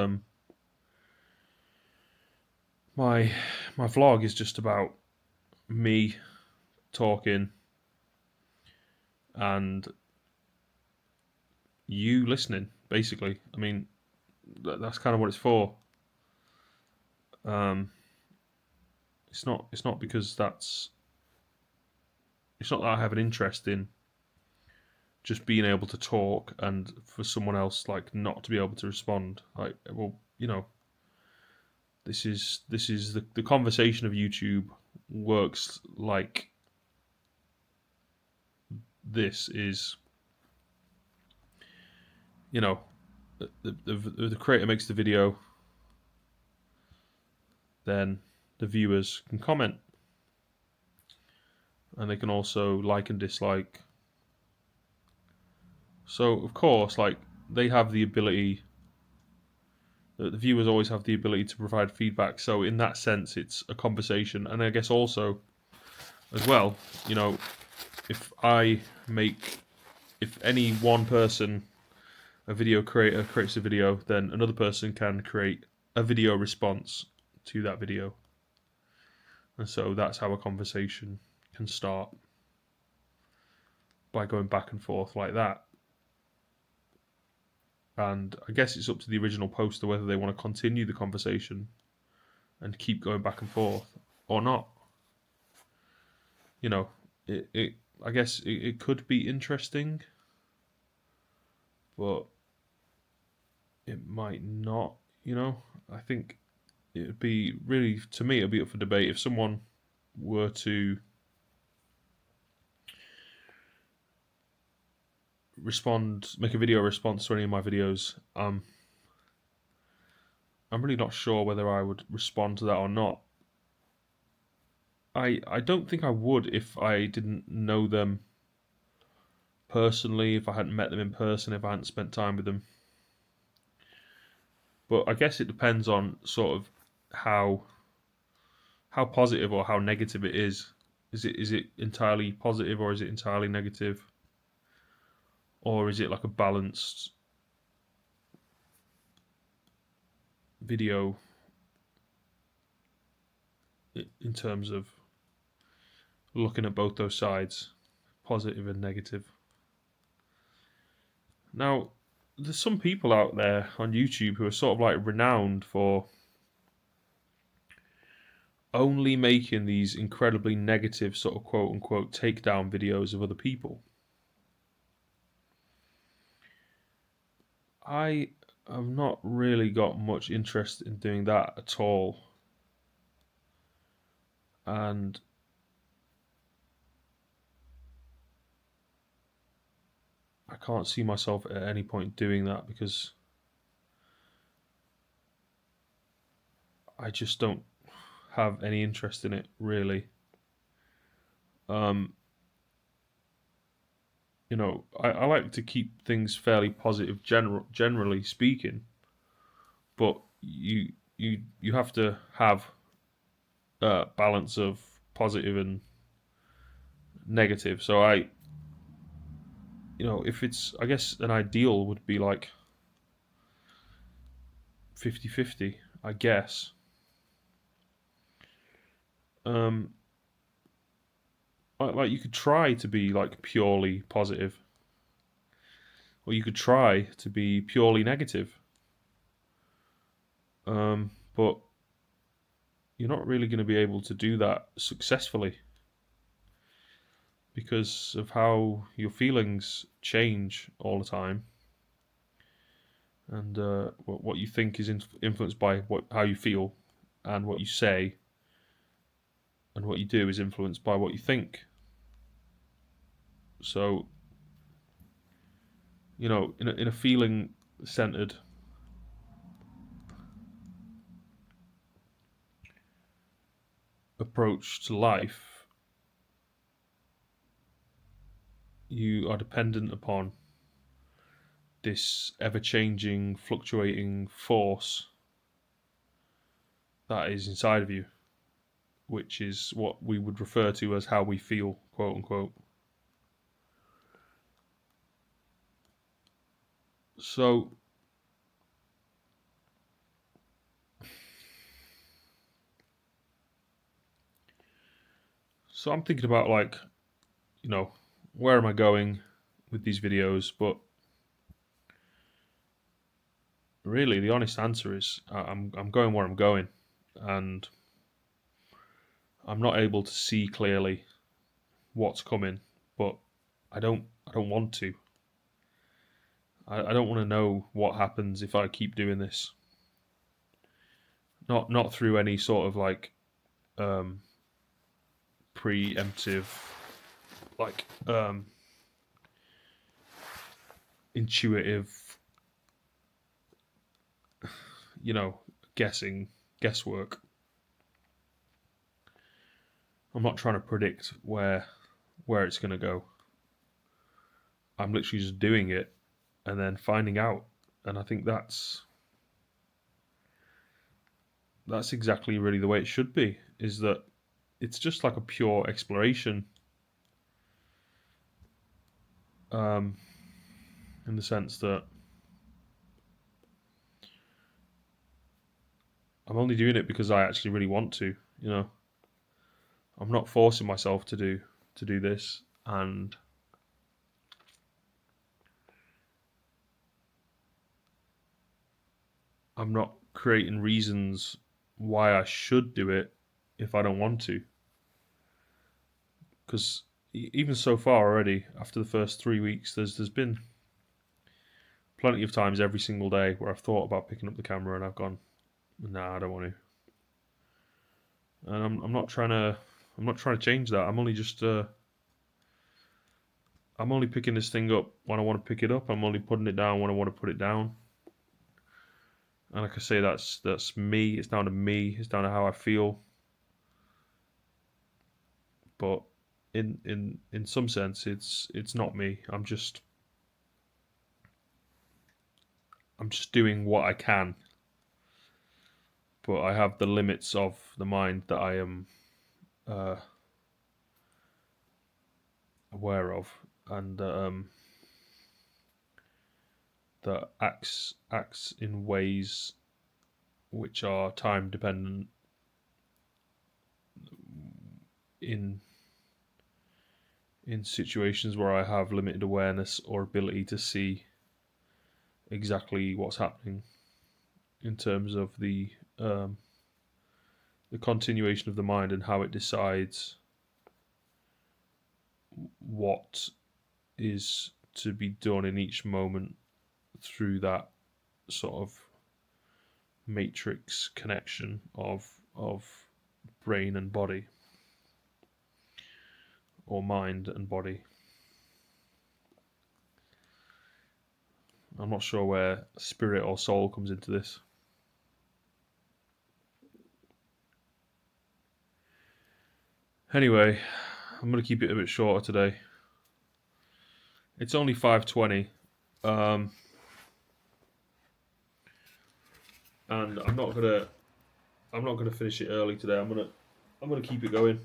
my vlog is just about me talking and you listening. Basically, I mean that's kind of what it's for. Um, it's not because it's not that I have an interest in just being able to talk and for someone else like not to be able to respond. Like, well, you know, this is the conversation of YouTube works like this is, you know, the creator makes the video, then the viewers can comment, and they can also like and dislike. So of course, like they have the ability. The viewers always have the ability to provide feedback. So in that sense, it's a conversation, and I guess also, as well, you know, if any one person, a video creator creates a video, then another person can create a video response to that video. And so that's how a conversation can start, by going back and forth like that. And I guess it's up to the original poster whether they want to continue the conversation and keep going back and forth or not. You know, I guess it could be interesting, but it might not, you know. I think it would be really, to me, it would be up for debate if someone were to make a video response to any of my videos. I'm really not sure whether I would respond to that or not. I don't think I would if I didn't know them personally, if I hadn't met them in person, if I hadn't spent time with them. But I guess it depends on sort of how positive or how negative it is. Is it entirely positive or is it entirely negative? Or is it like a balanced video in terms of looking at both those sides, positive and negative? Now, there's some people out there on YouTube who are sort of like renowned for only making these incredibly negative sort of quote unquote takedown videos of other people. I have not really got much interest in doing that at all. And I can't see myself at any point doing that because I just don't have any interest in it, really. You know, I like to keep things fairly positive, generally speaking, but you have to have a balance of positive and negative. So if it's, I guess an ideal would be like 50-50, I guess. Like you could try to be like purely positive, or you could try to be purely negative. But you're not really going to be able to do that successfully because of how your feelings change all the time, and what you think is influenced by how you feel, and what you say and what you do is influenced by what you think. So, in a feeling centered approach to life, you are dependent upon this ever-changing, fluctuating force that is inside of you, which is what we would refer to as how we feel, quote unquote. So I'm thinking about like, where am I going with these videos? But really, the honest answer is I'm going where I'm going, and I'm not able to see clearly what's coming. But I don't want to. I don't want to know what happens if I keep doing this. Not through any sort of like preemptive, like intuitive, guesswork. I'm not trying to predict where it's going to go. I'm literally just doing it and then finding out. And I think that's exactly really the way it should be, is that it's just like a pure exploration. In the sense that I'm only doing it because I actually really want to, I'm not forcing myself to do this, and I'm not creating reasons why I should do it if I don't want to. Because even so far already, after the first 3 weeks, there's been plenty of times every single day where I've thought about picking up the camera and I've gone, nah, I don't want to. And I'm not trying to change that. I'm only just I'm only picking this thing up when I want to pick it up. I'm only putting it down when I want to put it down. And like I say, that's me. It's down to me. It's down to how I feel. But in some sense, it's not me. I'm just doing what I can. But I have the limits of the mind that I am aware of, and that acts in ways which are time dependent in situations where I have limited awareness or ability to see exactly what's happening in terms of the continuation of the mind and how it decides what is to be done in each moment through that sort of matrix connection of brain and body, or mind and body. I'm not sure where spirit or soul comes into this. Anyway, I'm going to keep it a bit shorter today. It's only 5:20. And I'm not gonna finish it early today. I'm gonna keep it going.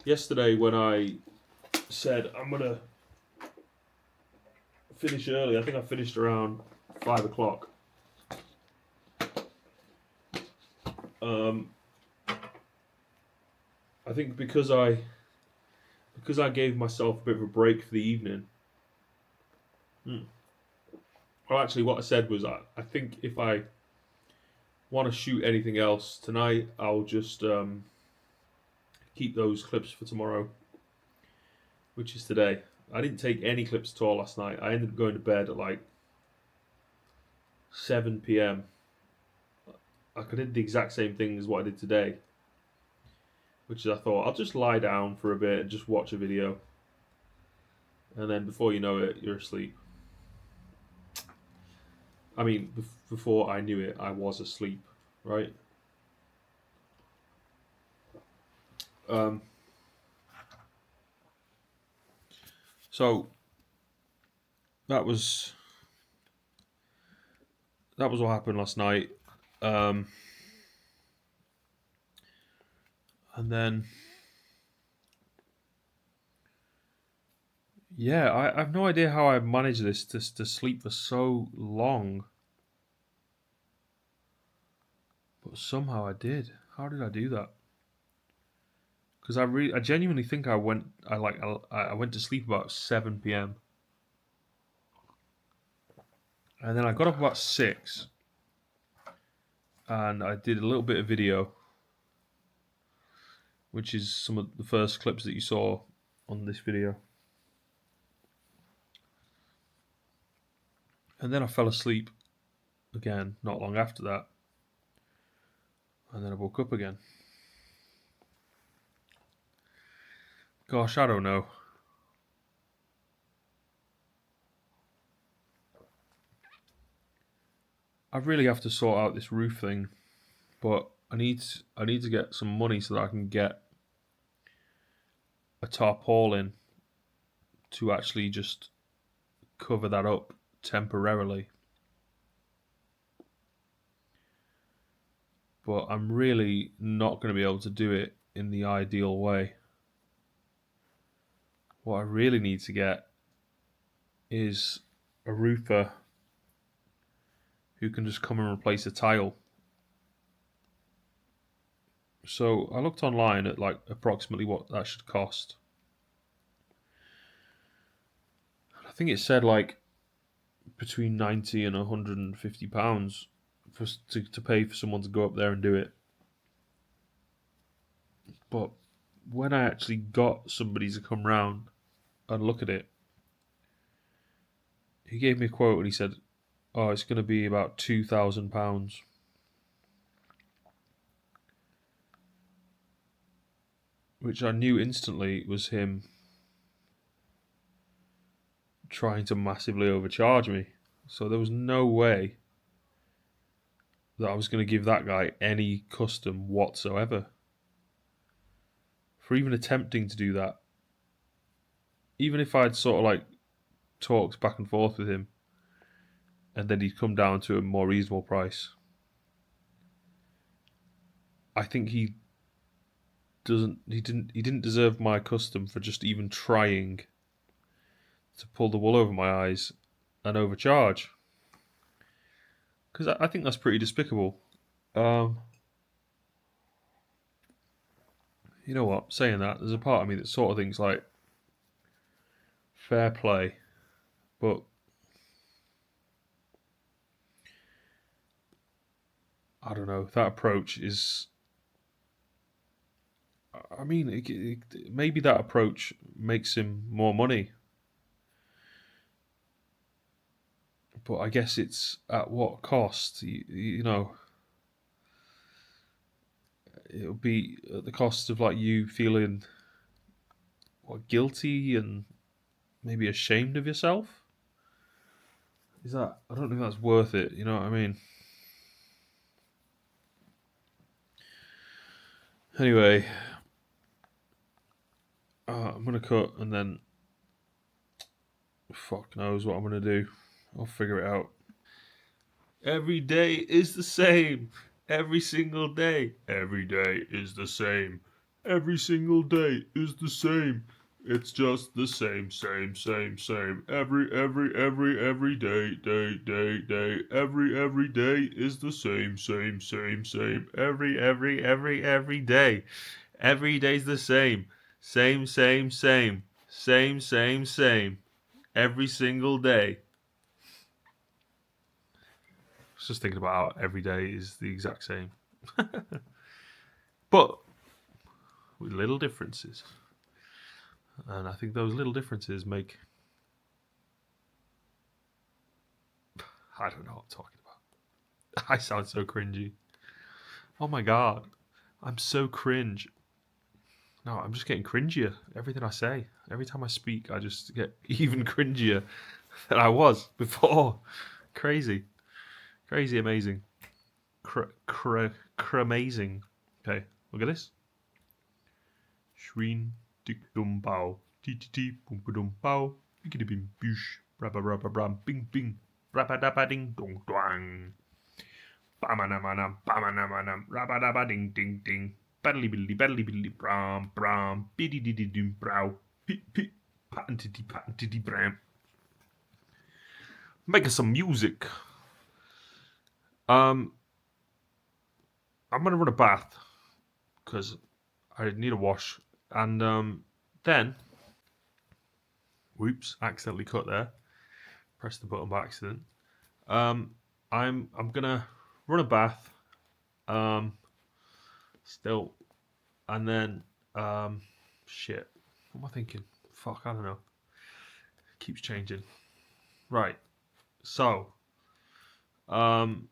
yesterday when I said I'm gonna finish early, I think I finished around 5 o'clock. I think because I gave myself a bit of a break for the evening. Well, actually, what I said was I think if I want to shoot anything else tonight, I'll just keep those clips for tomorrow, which is today. I didn't take any clips at all last night. I ended up going to bed at like 7 p.m. I did the exact same thing as what I did today, which is I thought I'll just lie down for a bit and just watch a video, and then before you know it, you're asleep. I mean, before I knew it, I was asleep, right? So that was what happened last night, and then yeah, I have no idea how I managed this to sleep for so long, but somehow I did. How did I do that? Because I genuinely think I went to sleep about 7 p.m. and then I got up about 6, and I did a little bit of video, which is some of the first clips that you saw on this video. And then I fell asleep again not long after that. And then I woke up again. Gosh, I don't know. I really have to sort out this roof thing, but I need to get some money so that I can get a tarpaulin to actually just cover that up temporarily. But I'm really not going to be able to do it in the ideal way. What I really need to get is a roofer who can just come and replace a tile. So I looked online at like approximately what that should cost. I think it said like between £90 and £150 to pay for someone to go up there and do it. But when I actually got somebody to come round and look at it, he gave me a quote and he said, "Oh, it's going to be about £2,000." Which I knew instantly was him trying to massively overcharge me. So there was no way that I was going to give that guy any custom whatsoever. For even attempting to do that, even if I'd sort of like talked back and forth with him and then he'd come down to a more reasonable price, I think he didn't deserve my custom for just even trying to pull the wool over my eyes and overcharge. Because I think that's pretty despicable. You know what? Saying that, there's a part of me that sort of thinks like, fair play, but I don't know. That approach is. I mean, maybe that approach makes him more money, but I guess it's at what cost? You know, it'll be at the cost of like you feeling guilty and maybe ashamed of yourself. Is that? I don't think that's worth it. You know what I mean? Anyway, I'm gonna cut and then fuck knows what I'm gonna do. I'll figure it out. Every day is the same. Every single day. Every day is the same. Every single day is the same. It's just the same. Every day. Every day is the same. Every day. Every day's the same. Same. Same. Every single day. I was just thinking about how every day is the exact same. But with little differences. And I think those little differences make... I don't know what I'm talking about. I sound so cringy. Oh my god. I'm so cringe. No, I'm just getting cringier. Everything I say. Every time I speak, I just get even cringier than I was before. Crazy. Crazy amazing. Amazing. Okay, look at this. Shween, dik dum bow. Ti ti ti, boom dum bow. Biggity bim boosh. Rabba bram, bing bing. Rabba dabba ding dong dwang. Bamanamanam, bamanamanam. Rabba dabba ding ding ding. Baddly biddly bram bram. Biddy diddy dum brow. Pit pit. Patentity bram. Make us some music. I'm gonna run a bath because I need a wash, and then, whoops, accidentally cut there. Pressed the button by accident. I'm gonna run a bath, still, and then shit. What am I thinking? Fuck, I don't know. It keeps changing. Right. So, I'm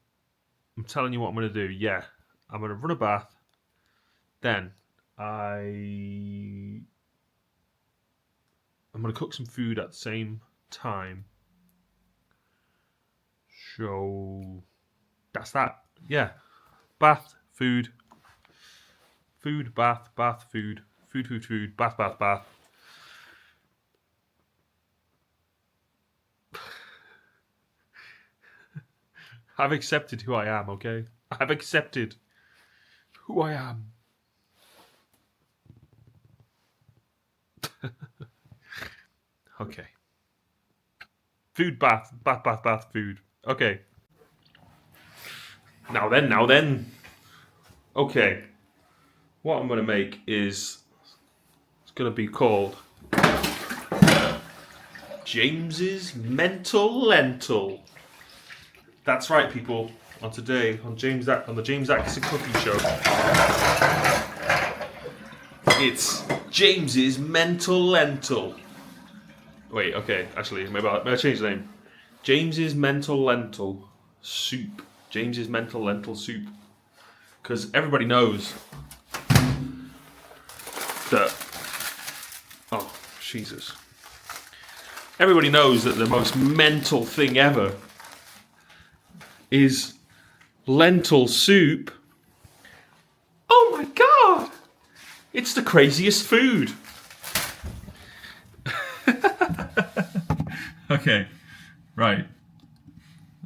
telling you what I'm going to do. Yeah, I'm going to run a bath. Then I'm going to cook some food at the same time. So that's that. Yeah, bath, food, bath, food, bath. I've accepted who I am, okay? I've accepted who I am. Okay. Food, bath, food. Okay. Now then. Okay. What I'm going to make is... It's going to be called... James's Mental Lentil. That's right, people. On today, on the James Atkinson Cooking Show, it's James's Mental Lentil. Wait, okay, actually, maybe I change the name. James's Mental Lentil Soup. James's Mental Lentil Soup. Because everybody knows that... Oh, Jesus. Everybody knows that the most mental thing ever is lentil soup. Oh my god! It's the craziest food. Okay, right.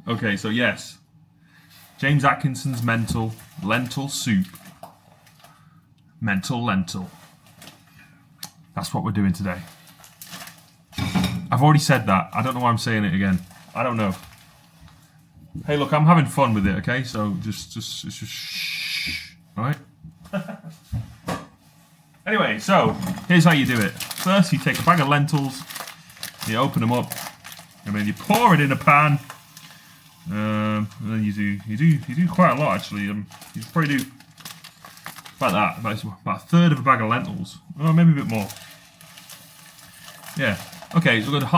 Okay, so yes. James Atkinson's lentil soup. Mental lentil. That's what we're doing today. I've already said that. I don't know why I'm saying it again. I don't know. Hey, look, I'm having fun with it, okay? So just shh, alright? Anyway, so here's how you do it. First, you take a bag of lentils, you open them up, and then you pour it in a pan. And then you do quite a lot actually. You probably do about that, about a third of a bag of lentils, or maybe a bit more. Yeah. Okay, so we've got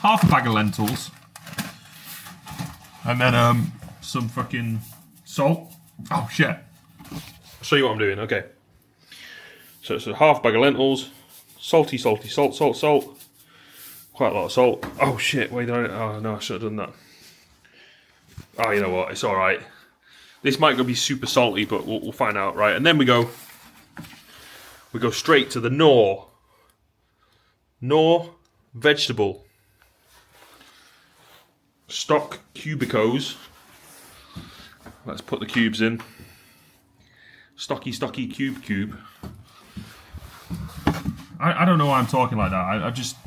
half a bag of lentils. And then some fucking salt. Oh shit. I'll show you what I'm doing, okay. So it's a half bag of lentils. Salty, salt. Quite a lot of salt. Oh shit, wait, oh no, I should have done that. Oh, you know what, it's alright. This might go be super salty, but we'll find out, right? And then we go straight to the Knorr vegetable. Stock cubicos. Let's put the cubes in. Stocky cube. I don't know why I'm talking like that. I just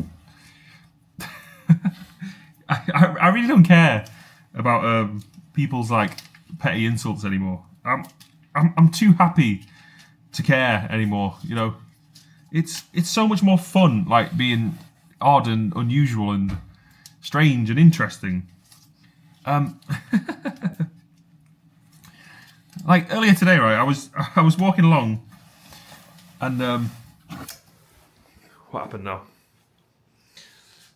I really don't care about people's like petty insults anymore. I'm too happy to care anymore. You know, it's so much more fun like being odd and unusual and strange and interesting. Like earlier today, right? I was walking along, and what happened now?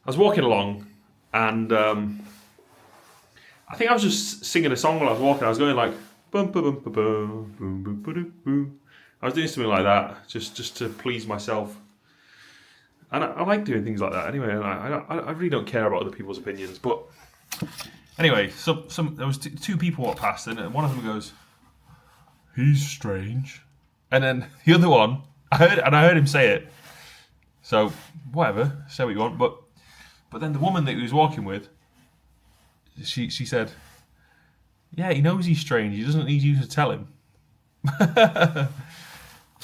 I was walking along, and I think I was just singing a song while I was walking. I was going like bum bum bum bum boom boom boom boom. I was doing something like that just to please myself, and I like doing things like that anyway. And I really don't care about other people's opinions, but anyway, so there was two people walked past, and one of them goes, "He's strange," and then the other one, I heard him say it. So whatever, say what you want, but then the woman that he was walking with, she said, "Yeah, he knows he's strange. He doesn't need you to tell him."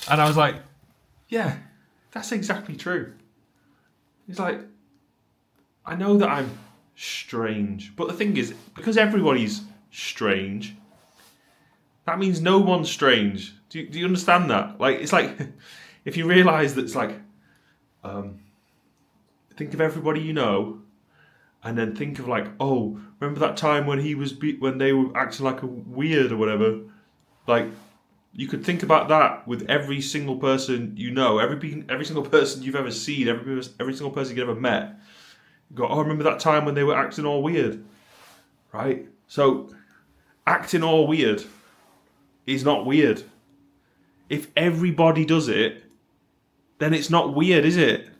And I was like, "Yeah, that's exactly true." He's like, "I know that I'm strange, but the thing is, because everybody's strange, that means no one's strange. Do you understand that? Like, it's like if you realise that it's like, think of everybody you know, and then think of like, oh, remember that time when when they were acting like a weird or whatever? Like, you could think about that with every single person you know, every single person you've ever seen, every single person you've ever met. You go, oh, remember that time when they were acting all weird, right? So, acting all weird is not weird. If everybody does it, then it's not weird, is it?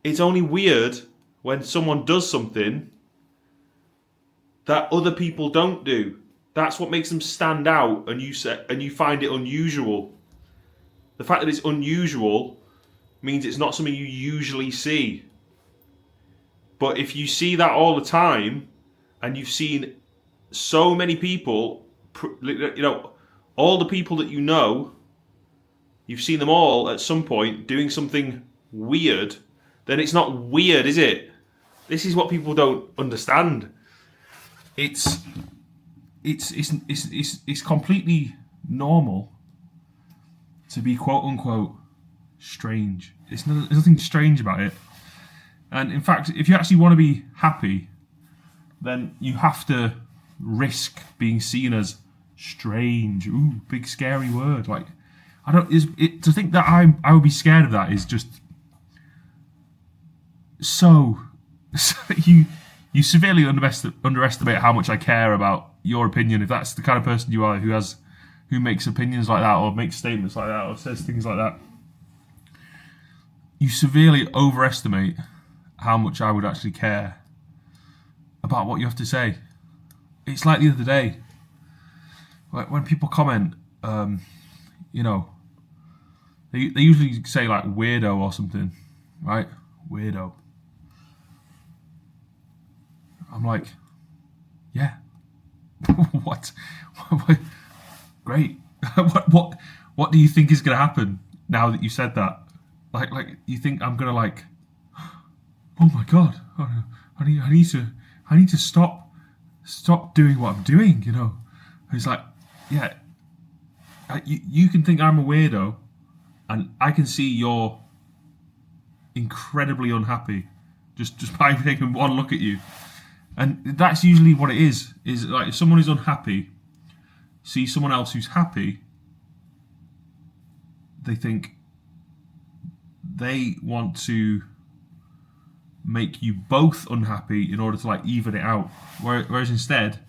It's only weird when someone does something that other people don't do. That's what makes them stand out, and you find it unusual. The fact that it's unusual means it's not something you usually see. But if you see that all the time, and you've seen so many people, you know, all the people that you know, you've seen them all at some point doing something weird, then it's not weird, is it? This is what people don't understand. It's completely normal to be quote unquote strange. There's nothing strange about it. And in fact, if you actually want to be happy, then you have to risk being seen as strange. Ooh, big scary word. Like, to think that I would be scared of that is just so you severely underestimate how much I care about your opinion. If that's the kind of person you are who makes opinions like that, or makes statements like that, or says things like that, you severely overestimate how much I would actually care about what you have to say. It's like the other day, when people comment, you know, they usually say like weirdo or something, right? Weirdo. I'm like, yeah. What? Great. What do you think is going to happen now that you said that? Like you think I'm going to like, oh my god, I need to stop doing what I'm doing, you know? It's like, yeah, you can think I'm a weirdo, and I can see you're incredibly unhappy just by taking one look at you. And that's usually what it is like, if someone is unhappy, see someone else who's happy, they think they want to make you both unhappy in order to like even it out. Whereas instead,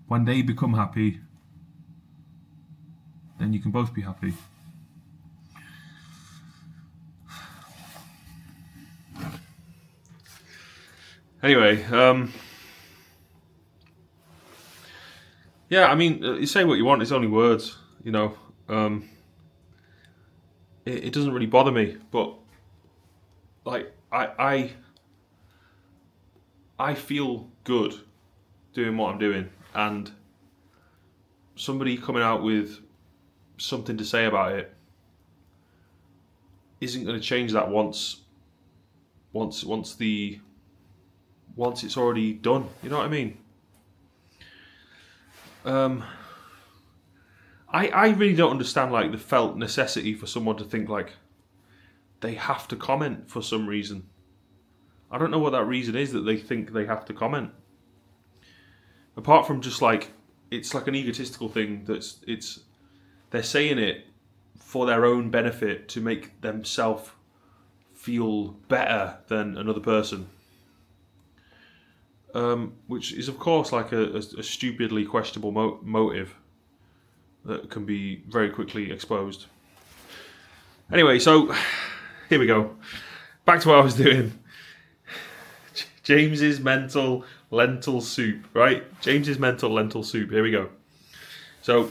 when they become happy, then you can both be happy. Anyway, yeah, I mean, you say what you want, it's only words, you know. It doesn't really bother me, but like I feel good doing what I'm doing, and somebody coming out with something to say about it isn't going to change that once it's already done. You know what I mean? I really don't understand like the felt necessity for someone to think like they have to comment for some reason. I don't know what that reason is that they think they have to comment. Apart from just like it's like an egotistical thing they're saying it for their own benefit to make themselves feel better than another person. Which is of course like a stupidly questionable motive that can be very quickly exposed. Anyway, so here we go. Back to what I was doing. James's mental lentil soup, right? James's mental lentil soup. Here we go. So,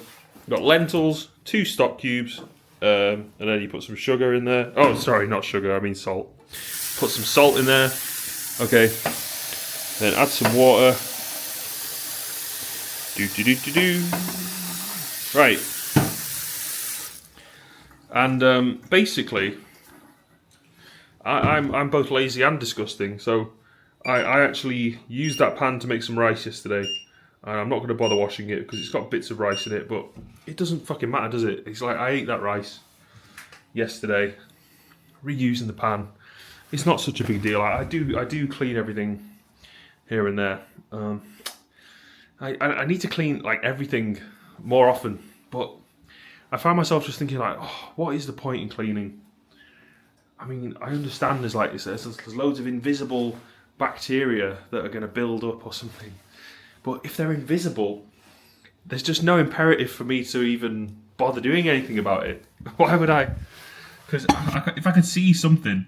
got lentils, 2 stock cubes, and then you put some sugar in there. Oh, sorry, not sugar, I mean salt. Put some salt in there. Okay. Then add some water. Right. And basically, I'm both lazy and disgusting, so I actually used that pan to make some rice yesterday. And I'm not going to bother washing it because it's got bits of rice in it, but it doesn't fucking matter, does it? It's like I ate that rice yesterday, reusing the pan. It's not such a big deal. I do clean everything here and there. I need to clean like everything more often, but I find myself just thinking like, oh, what is the point in cleaning? I mean, I understand there's loads of invisible bacteria that are going to build up or something, but if they're invisible, there's just no imperative for me to even bother doing anything about it. Why would I? Because if I could see something,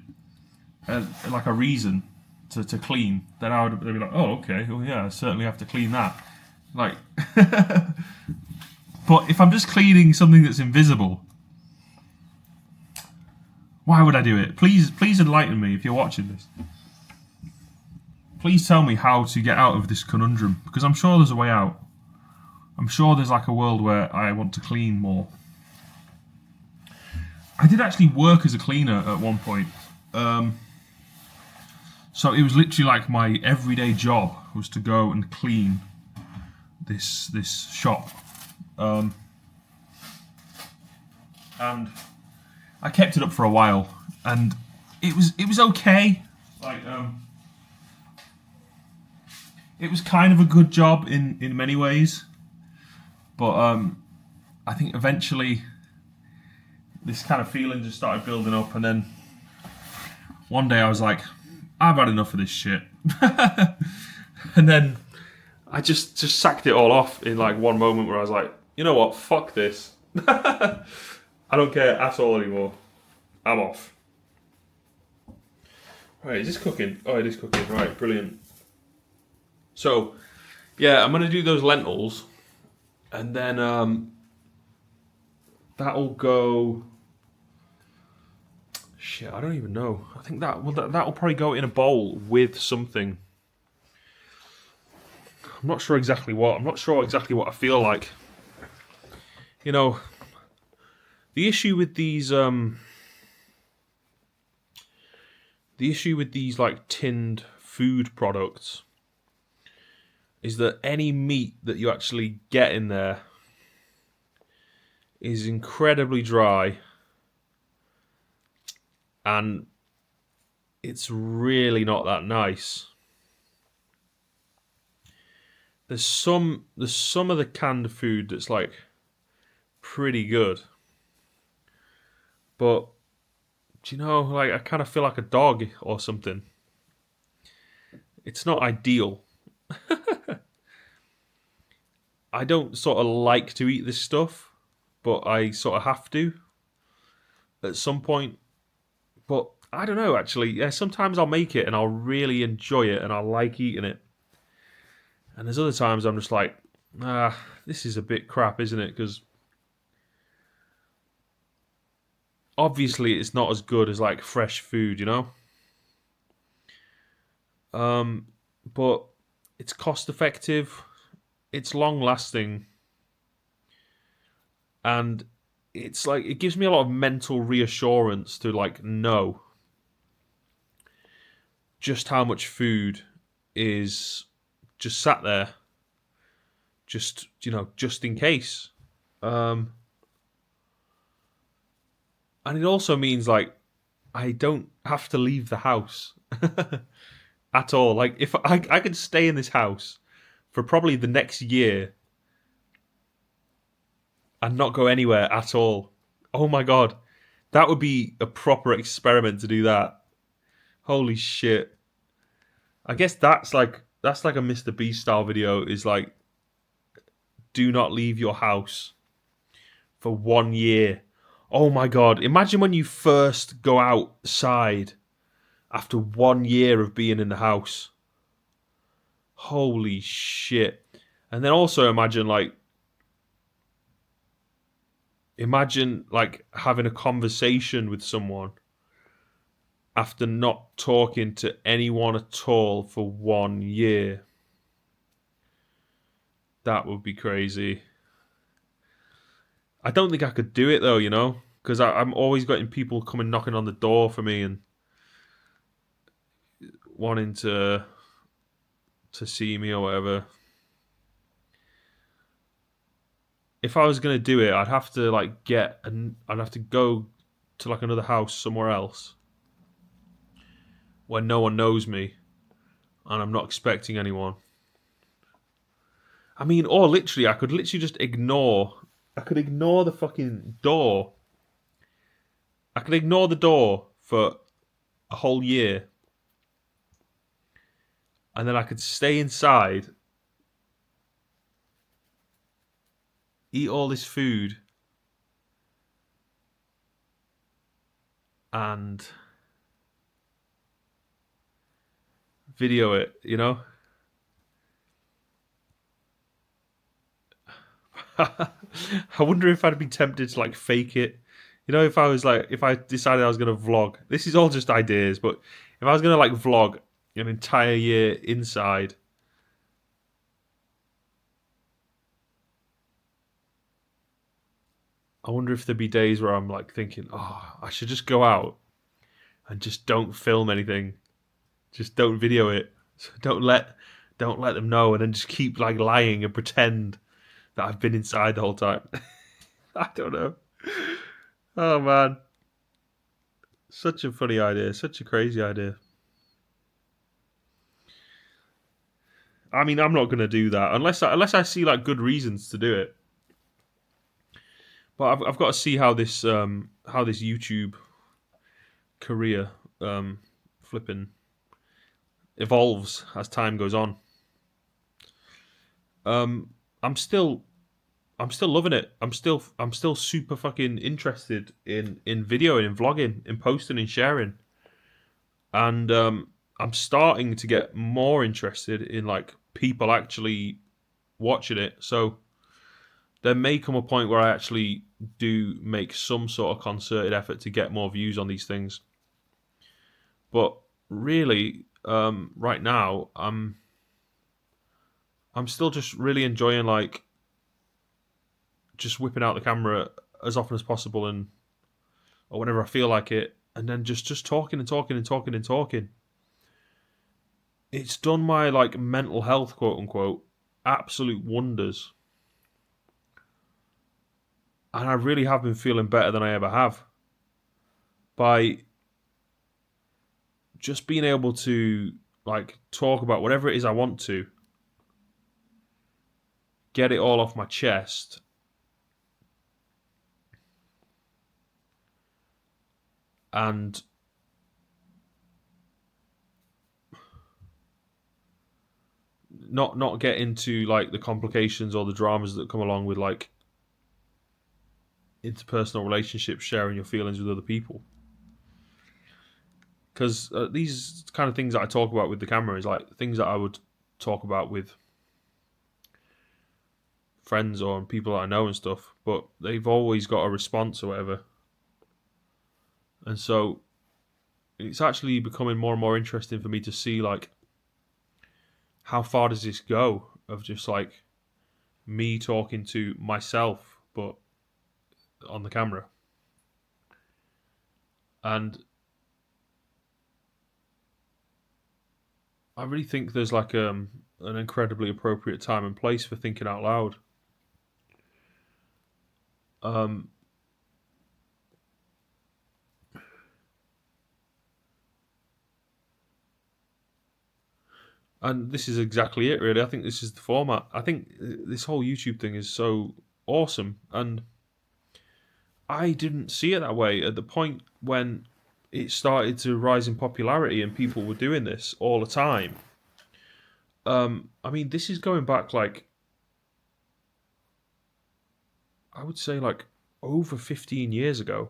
like a reason to clean, then I would be like, oh, okay, well, yeah, I certainly have to clean that. Like, but if I'm just cleaning something that's invisible, why would I do it? Please enlighten me if you're watching this. Please tell me how to get out of this conundrum, because I'm sure there's a way out. I'm sure there's like a world where I want to clean more. I did actually work as a cleaner at one point. So it was literally like my everyday job was to go and clean this shop. And I kept it up for a while, and it was okay. Like it was kind of a good job in many ways, but I think eventually this kind of feeling just started building up, and then one day I was like, I've had enough of this shit. And then I just sacked it all off in like one moment where I was like, you know what, fuck this. I don't care at all anymore. I'm off. Right, is this cooking? Oh, it is cooking. Right, brilliant. So, yeah, I'm going to do those lentils, and then that'll go... Shit, I don't even know. I think that'll probably go in a bowl with something. I'm not sure exactly what. I'm not sure exactly what I feel like. You know, the issue with these like tinned food products is that any meat that you actually get in there is incredibly dry, and it's really not that nice. There's some of the canned food that's like pretty good, but do you know, like I kind of feel like a dog or something. It's not ideal. I don't sort of like to eat this stuff, but I sort of have to at some point. But I don't know, actually. Yeah, sometimes I'll make it and I'll really enjoy it and I'll like eating it. And there's other times I'm just like, this is a bit crap, isn't it? Because obviously it's not as good as like fresh food, you know? But it's cost effective, it's long lasting, and it's like it gives me a lot of mental reassurance to like know just how much food is just sat there, just just in case. And it also means like I don't have to leave the house at all. Like if I could stay in this house for probably the next year and not go anywhere at all. Oh my god, that would be a proper experiment to do that. Holy shit! I guess that's like a Mr. Beast style video. Is like, do not leave your house for 1 year. Oh my god! Imagine when you first go outside after 1 year of being in the house. Holy shit! And then also imagine having a conversation with someone after not talking to anyone at all for 1 year. That would be crazy. I don't think I could do it though, because I'm always getting people coming knocking on the door for me and wanting to see me or whatever. If I was gonna do it, I'd have to I'd have to go to like another house somewhere else where no one knows me and I'm not expecting anyone. I mean, or literally, I could literally just ignore. I could ignore the fucking door. I could ignore the door for a whole year, and then I could stay inside, eat all this food, and video it, I wonder if I'd be tempted to like fake it. If I decided I was going to vlog, this is all just ideas, but if I was going to like vlog an entire year inside, I wonder if there'd be days where I'm like thinking, oh, I should just go out and just don't film anything. Just don't video it. So don't let them know, and then just keep like lying and pretend that I've been inside the whole time. I don't know. Oh man. Such a funny idea, such a crazy idea. I mean, I'm not going to do that unless I see like good reasons to do it. But I've got to see how this YouTube career flipping evolves as time goes on. I'm still loving it. I'm still super fucking interested in videoing, in vlogging, in posting and sharing. And I'm starting to get more interested in like people actually watching it. So there may come a point where I actually do make some sort of concerted effort to get more views on these things. But really, right now, I'm still just really enjoying like just whipping out the camera as often as possible or whenever I feel like it, and then just talking and talking and talking and talking. It's done my like mental health, quote unquote, absolute wonders. And I really have been feeling better than I ever have by just being able to like talk about whatever it is I want to, get it all off my chest, and not get into like the complications or the dramas that come along with like interpersonal relationships, sharing your feelings with other people. Because these kind of things that I talk about with the camera is like things that I would talk about with friends or people that I know and stuff, but they've always got a response or whatever. And so it's actually becoming more and more interesting for me to see like how far does this go of just like me talking to myself, but on the camera. And I really think there's like an incredibly appropriate time and place for thinking out loud. And this is exactly it, really. I think this is the format. I think this whole YouTube thing is so awesome. And I didn't see it that way at the point when it started to rise in popularity and people were doing this all the time. I mean, this is going back like, I would say like over 15 years ago.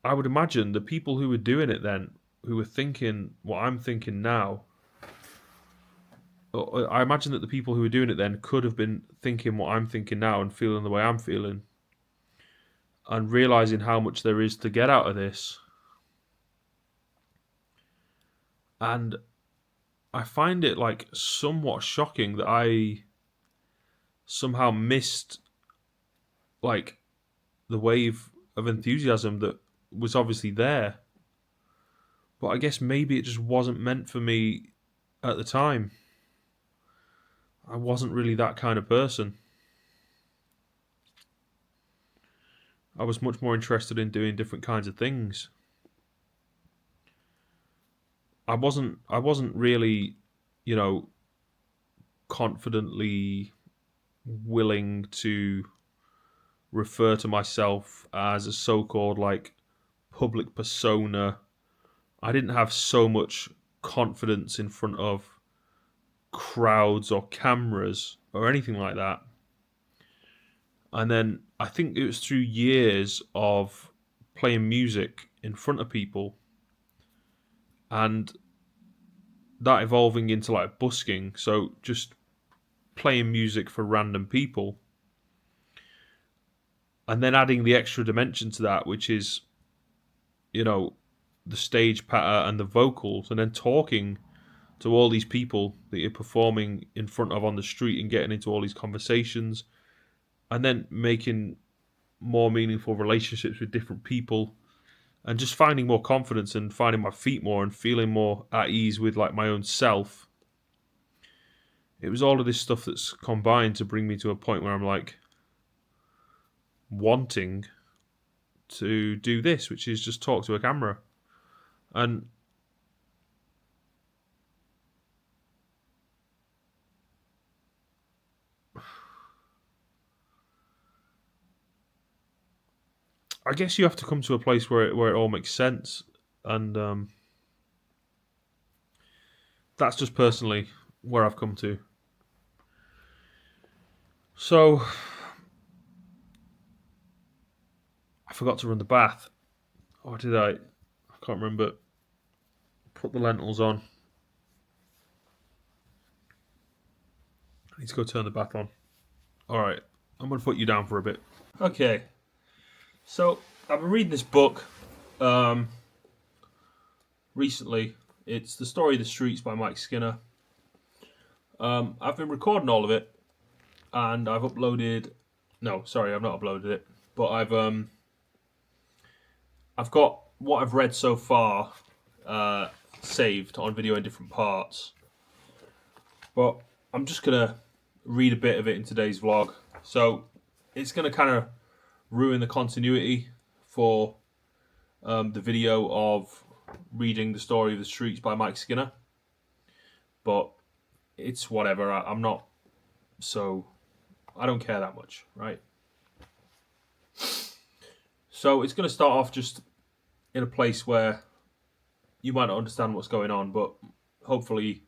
I would imagine the people who were doing it then, who were thinking what I'm thinking now, I imagine that the people who were doing it then could have been thinking what I'm thinking now and feeling the way I'm feeling and realizing how much there is to get out of this. And I find it like somewhat shocking that I somehow missed like the wave of enthusiasm that was obviously there. But I guess maybe it just wasn't meant for me at the time. I wasn't really that kind of person. I was much more interested in doing different kinds of things. I wasn't really, confidently willing to refer to myself as a so-called like public persona. I didn't have so much confidence in front of crowds or cameras or anything like that. And then I think it was through years of playing music in front of people and that evolving into like busking, so just playing music for random people, and then adding the extra dimension to that, which is, the stage patter and the vocals, and then talking to all these people that you're performing in front of on the street and getting into all these conversations, and then making more meaningful relationships with different people, and just finding more confidence and finding my feet more and feeling more at ease with like my own self. It was all of this stuff that's combined to bring me to a point where I'm like wanting to do this, which is just talk to a camera. And I guess you have to come to a place where it all makes sense, and that's just personally where I've come to. So I forgot to run the bath. Or did I? I can't remember. Put the lentils on. I need to go turn the bath on. Alright, I'm going to put you down for a bit. Okay. So, I've been reading this book recently. It's The Story of the Streets by Mike Skinner. I've been recording all of it, and I've uploaded... No, sorry, I've not uploaded it. But I've got what I've read so far saved on video in different parts. But I'm just going to read a bit of it in today's vlog. So, it's going to kind of ruin the continuity for the video of reading The Story of the Streets by Mike Skinner. But it's whatever. I'm not so... I don't care that much, right? So it's going to start off just in a place where you might not understand what's going on, but hopefully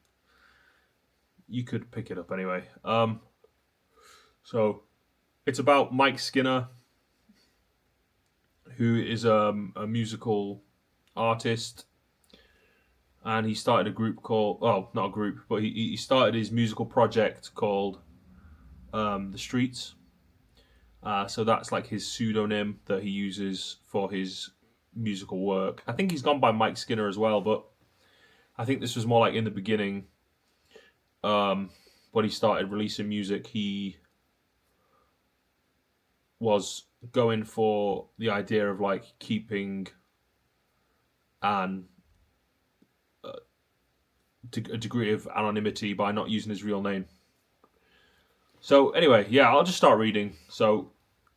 you could pick it up anyway. So it's about Mike Skinner, who is a musical artist, and he started a group called, well, not a group, but he started his musical project called The Streets. So that's like his pseudonym that he uses for his musical work. I think he's gone by Mike Skinner as well, but I think this was more like in the beginning, when he started releasing music, he was going for the idea of like keeping an a degree of anonymity by not using his real name. So anyway, yeah, I'll just start reading. So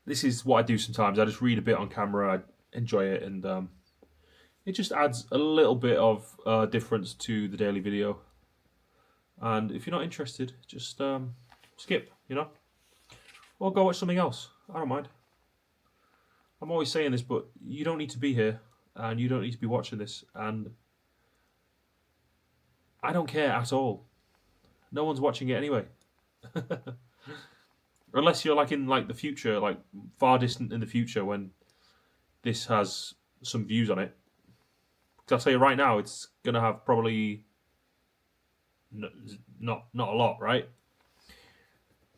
this is what I do sometimes. I just read a bit on camera. I enjoy it, and it just adds a little bit of difference to the daily video. And if you're not interested, just skip, or go watch something else. I don't mind. I'm always saying this, but you don't need to be here, and you don't need to be watching this, and I don't care at all. No one's watching it anyway. Unless you're like in like the future, like far distant in the future when this has some views on it. Because I'll tell you right now, it's gonna have probably not a lot, right?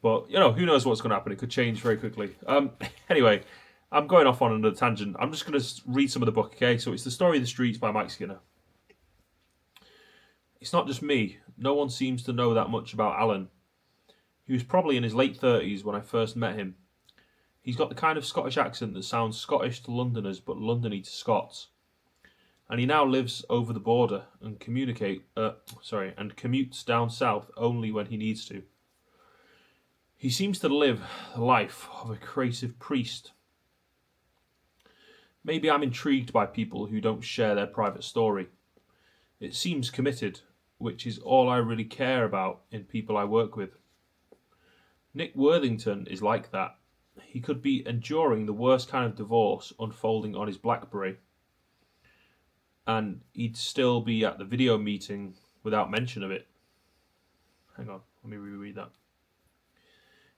But who knows what's gonna happen? It could change very quickly. Anyway, I'm going off on another tangent. I'm just gonna read some of the book. Okay, so it's The Story of the Streets by Mike Skinner. It's not just me. No one seems to know that much about Alan. He was probably in his late 30s when I first met him. He's got the kind of Scottish accent that sounds Scottish to Londoners but Londony to Scots. And he now lives over the border and commutes down south only when he needs to. He seems to live the life of a creative priest. Maybe I'm intrigued by people who don't share their private story. It seems committed, which is all I really care about in people I work with. Nick Worthington is like that. He could be enduring the worst kind of divorce unfolding on his BlackBerry, and he'd still be at the video meeting without mention of it. Hang on, let me reread that.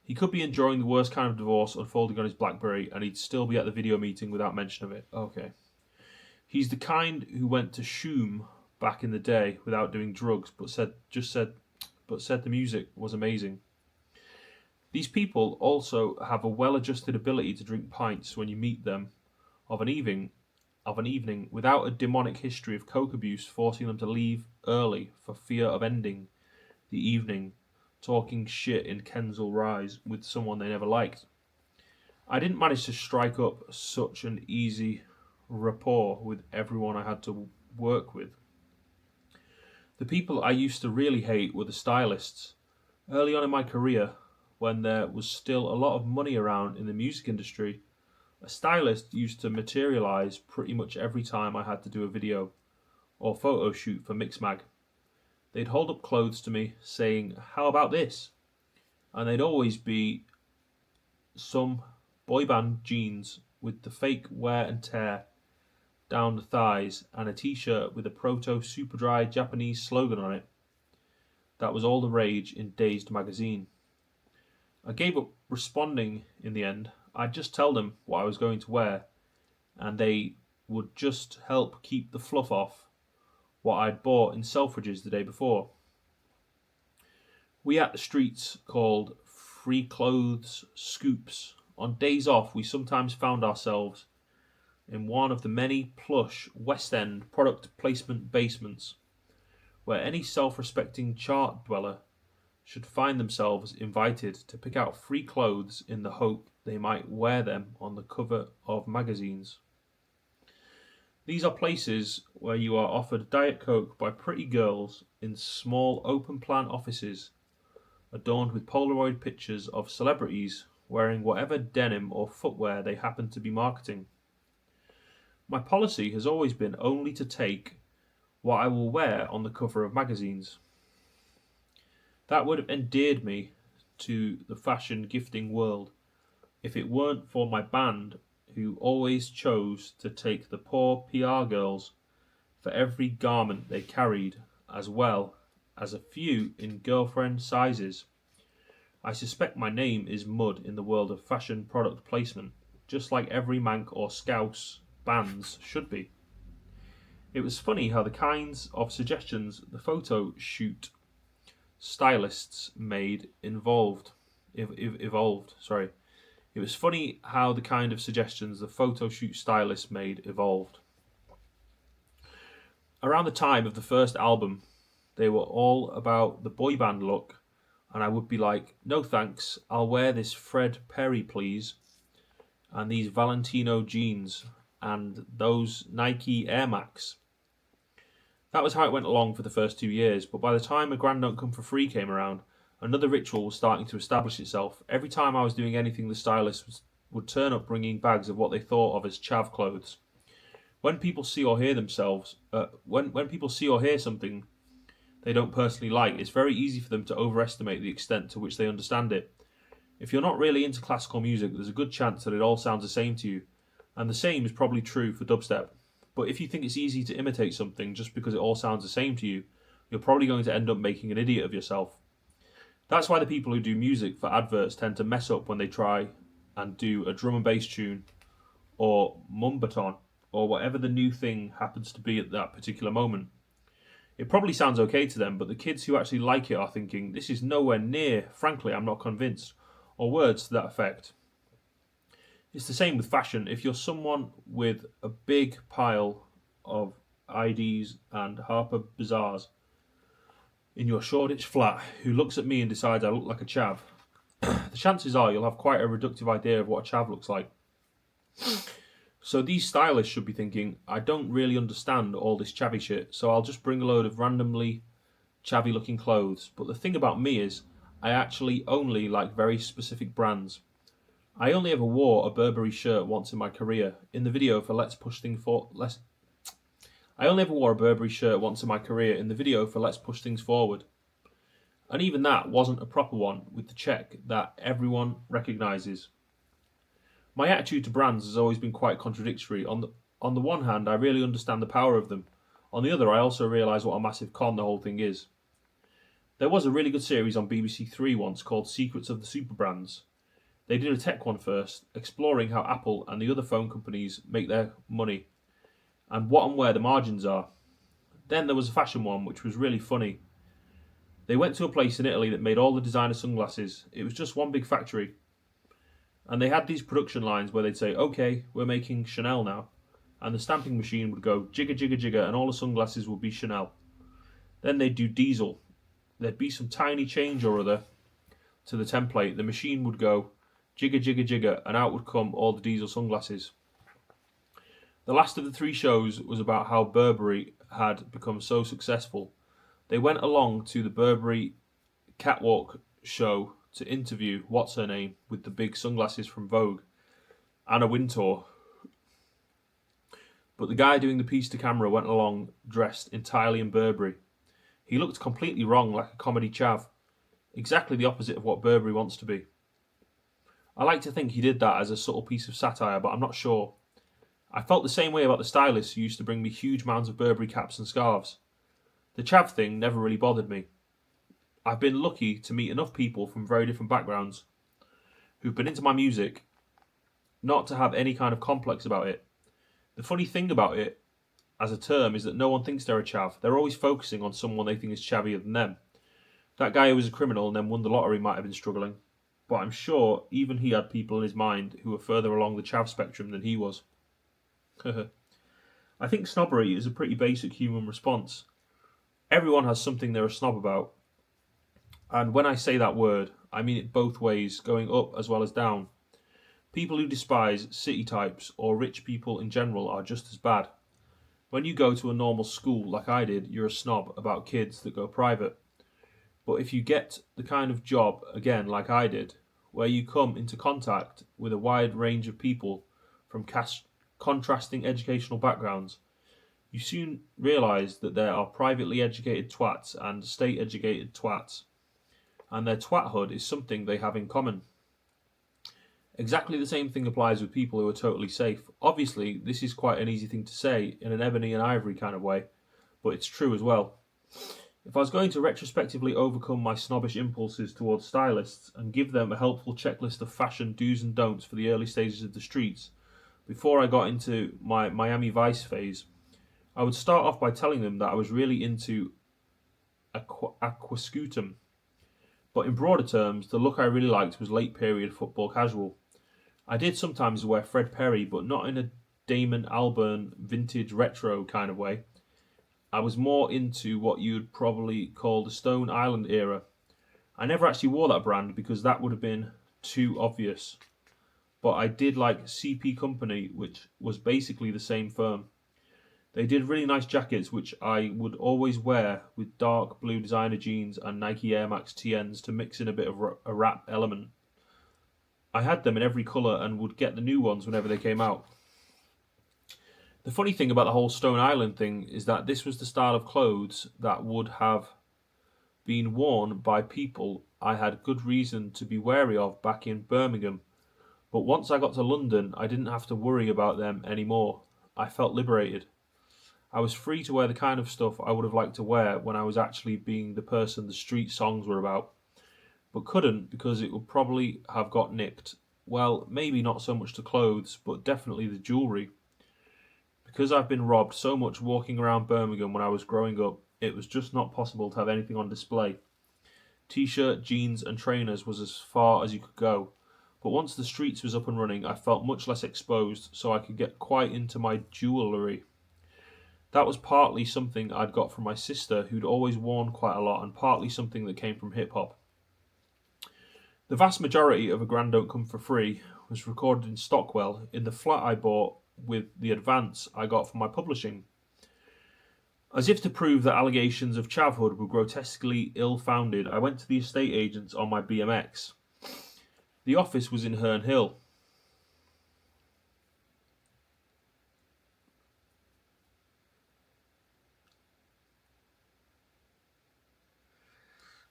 He could be enduring the worst kind of divorce unfolding on his BlackBerry, and he'd still be at the video meeting without mention of it. Okay. He's the kind who went to Shoom back in the day without doing drugs, but said the music was amazing. These people also have a well-adjusted ability to drink pints when you meet them of an evening without a demonic history of coke abuse forcing them to leave early for fear of ending the evening talking shit in Kensal Rise with someone they never liked. I didn't manage to strike up such an easy rapport with everyone I had to work with. The people I used to really hate were the stylists. Early on in my career, when there was still a lot of money around in the music industry, a stylist used to materialise pretty much every time I had to do a video or photo shoot for Mixmag. They'd hold up clothes to me saying, "How about this?" And they'd always be some boy band jeans with the fake wear and tear down the thighs and a t-shirt with a proto-Superdry Japanese slogan on it. That was all the rage in Dazed magazine. I gave up responding in the end. I'd just tell them what I was going to wear, and they would just help keep the fluff off what I'd bought in Selfridges the day before. We at the streets called free clothes scoops. On days off, we sometimes found ourselves in one of the many plush West End product placement basements where any self-respecting chart dweller should find themselves invited to pick out free clothes in the hope they might wear them on the cover of magazines. These are places where you are offered Diet Coke by pretty girls in small open-plan offices adorned with Polaroid pictures of celebrities wearing whatever denim or footwear they happen to be marketing. My policy has always been only to take what I will wear on the cover of magazines. That would have endeared me to the fashion gifting world if it weren't for my band, who always chose to take the poor PR girls for every garment they carried, as well as a few in girlfriend sizes. I suspect my name is mud in the world of fashion product placement, just like every Manc or Scouse bands should be. It was funny how the kinds of suggestions the photo shoot stylists made evolved. It was funny how the kind of suggestions the photo shoot stylists made evolved. Around the time of the first album, they were all about the boy band look, and I would be like, "No thanks, I'll wear this Fred Perry, please." and these Valentino jeans and those Nike Air Max. That was how it went along for the first 2 years, but by the time A Grand Don't Come For Free came around, another ritual was starting to establish itself. Every time I was doing anything, the stylists would turn up bringing bags of what they thought of as chav clothes. When people see or hear when people see or hear something they don't personally like, it's very easy for them to overestimate the extent to which they understand it. If you're not really into classical music, there's a good chance that it all sounds the same to you, and the same is probably true for dubstep. But if you think it's easy to imitate something just because it all sounds the same to you, you're probably going to end up making an idiot of yourself. That's why the people who do music for adverts tend to mess up when they try and do a drum and bass tune or mumbaton or whatever the new thing happens to be at that particular moment. It probably sounds okay to them, but the kids who actually like it are thinking, this is nowhere near, frankly, I'm not convinced, or words to that effect. It's the same with fashion. If you're someone with a big pile of IDs and Harper Bazaars in your Shoreditch flat who looks at me and decides I look like a chav, the chances are you'll have quite a reductive idea of what a chav looks like. So these stylists should be thinking, I don't really understand all this chavvy shit, so I'll just bring a load of randomly chavvy looking clothes. But the thing about me is, I actually only like very specific brands. I only ever wore a Burberry shirt once in my career. In the video for Let's Push Things Forward. I only ever wore a Burberry shirt once in my career in the video for Let's Push Things Forward. And even that wasn't a proper one with the check that everyone recognises. My attitude to brands has always been quite contradictory. On the one hand, I really understand the power of them. On the other, I also realise what a massive con the whole thing is. There was a really good series on BBC Three once called Secrets of the Super Brands. They did a tech one first, exploring how Apple and the other phone companies make their money, and what and where the margins are. Then there was a fashion one, which was really funny. They went to a place in Italy that made all the designer sunglasses. It was just one big factory. And they had these production lines where they'd say, okay, we're making Chanel now. And the stamping machine would go jigga jigga jigga and all the sunglasses would be Chanel. Then they'd do diesel. There'd be some tiny change or other to the template. The machine would go jigga jigga jigga and out would come all the diesel sunglasses. The last of the 3 shows was about how Burberry had become so successful. They went along to the Burberry catwalk show to interview what's her name with the big sunglasses from Vogue, Anna Wintour. But the guy doing the piece to camera went along dressed entirely in Burberry. He looked completely wrong, like a comedy chav. Exactly the opposite of what Burberry wants to be. I like to think he did that as a subtle piece of satire, but I'm not sure. I felt the same way about the stylists who used to bring me huge mounds of Burberry caps and scarves. The chav thing never really bothered me. I've been lucky to meet enough people from very different backgrounds who've been into my music not to have any kind of complex about it. The funny thing about it as a term is that no one thinks they're a chav. They're always focusing on someone they think is chavier than them. That guy who was a criminal and then won the lottery might have been struggling, but I'm sure even he had people in his mind who were further along the chav spectrum than he was. I think snobbery is a pretty basic human response. Everyone has something they're a snob about. And when I say that word, I mean it both ways, going up as well as down. People who despise city types or rich people in general are just as bad. When you go to a normal school like I did, you're a snob about kids that go private. But if you get the kind of job, again, like I did, where you come into contact with a wide range of people from contrasting educational backgrounds, you soon realise that there are privately educated twats and state-educated twats, and their twathood is something they have in common. Exactly the same thing applies with people who are totally safe. Obviously, this is quite an easy thing to say in an ebony and ivory kind of way, but it's true as well. If I was going to retrospectively overcome my snobbish impulses towards stylists and give them a helpful checklist of fashion do's and don'ts for the early stages of the streets, before I got into my Miami Vice phase, I would start off by telling them that I was really into aquascutum. But in broader terms, the look I really liked was late period football casual. I did sometimes wear Fred Perry, but not in a Damon Albarn vintage retro kind of way. I was more into what you'd probably call the Stone Island era. I never actually wore that brand because that would have been too obvious. but I did like CP Company, which was basically the same firm. They did really nice jackets, which I would always wear with dark blue designer jeans and Nike Air Max TNs to mix in a bit of a rap element. I had them in every colour and would get the new ones whenever they came out. The funny thing about the whole Stone Island thing is that this was the style of clothes that would have been worn by people I had good reason to be wary of back in Birmingham. But once I got to London, I didn't have to worry about them anymore. I felt liberated. I was free to wear the kind of stuff I would have liked to wear when I was actually being the person the street songs were about, but couldn't because it would probably have got nicked. Well, maybe not so much the clothes, but definitely the jewellery. Because I've been robbed so much walking around Birmingham when I was growing up, it was just not possible to have anything on display. T-shirt, jeans and trainers was as far as you could go, but once the streets was up and running, I felt much less exposed, so I could get quite into my jewellery. That was partly something I'd got from my sister, who'd always worn quite a lot, and partly something that came from hip-hop. The vast majority of A Grand Don't Come For Free was recorded in Stockwell, in the flat I bought with the advance I got from my publishing. As if to prove that allegations of chavhood were grotesquely ill-founded, I went to the estate agents on my BMX. The office was in Herne Hill.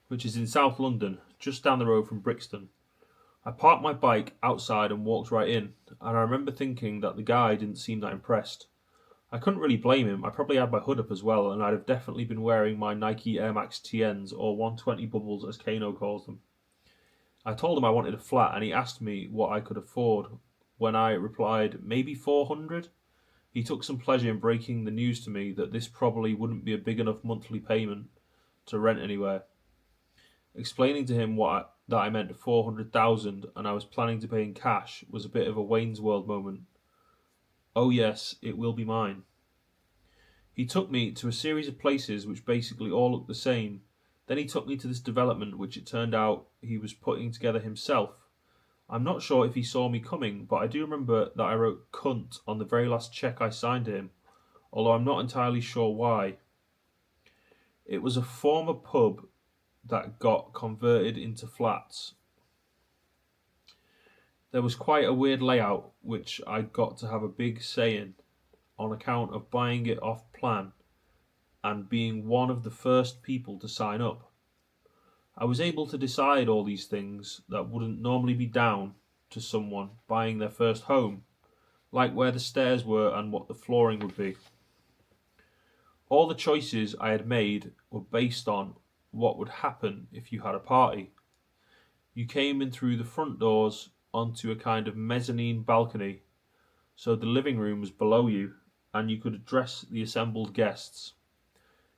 Which is in South London, just down the road from Brixton. I parked my bike outside and walked right in, and I remember thinking that the guy didn't seem that impressed. I couldn't really blame him. I probably had my hood up as well, and I'd have definitely been wearing my Nike Air Max TNs, or 120 bubbles as Kano calls them. I told him I wanted a flat, and he asked me what I could afford. When I replied, maybe 400? He took some pleasure in breaking the news to me that this probably wouldn't be a big enough monthly payment to rent anywhere. Explaining to him that I meant 400,000 and I was planning to pay in cash was a bit of a Wayne's World moment. Oh yes, it will be mine. He took me to a series of places which basically all looked the same. Then he took me to this development which it turned out he was putting together himself. I'm not sure if he saw me coming, but I do remember that I wrote cunt on the very last cheque I signed to him, although I'm not entirely sure why. It was a former pub that got converted into flats. There was quite a weird layout which I got to have a big say in on account of buying it off plan and being one of the first people to sign up. I was able to decide all these things that wouldn't normally be down to someone buying their first home, like where the stairs were and what the flooring would be. All the choices I had made were based on what would happen if you had a party. You came in through the front doors onto a kind of mezzanine balcony, so the living room was below you and you could address the assembled guests.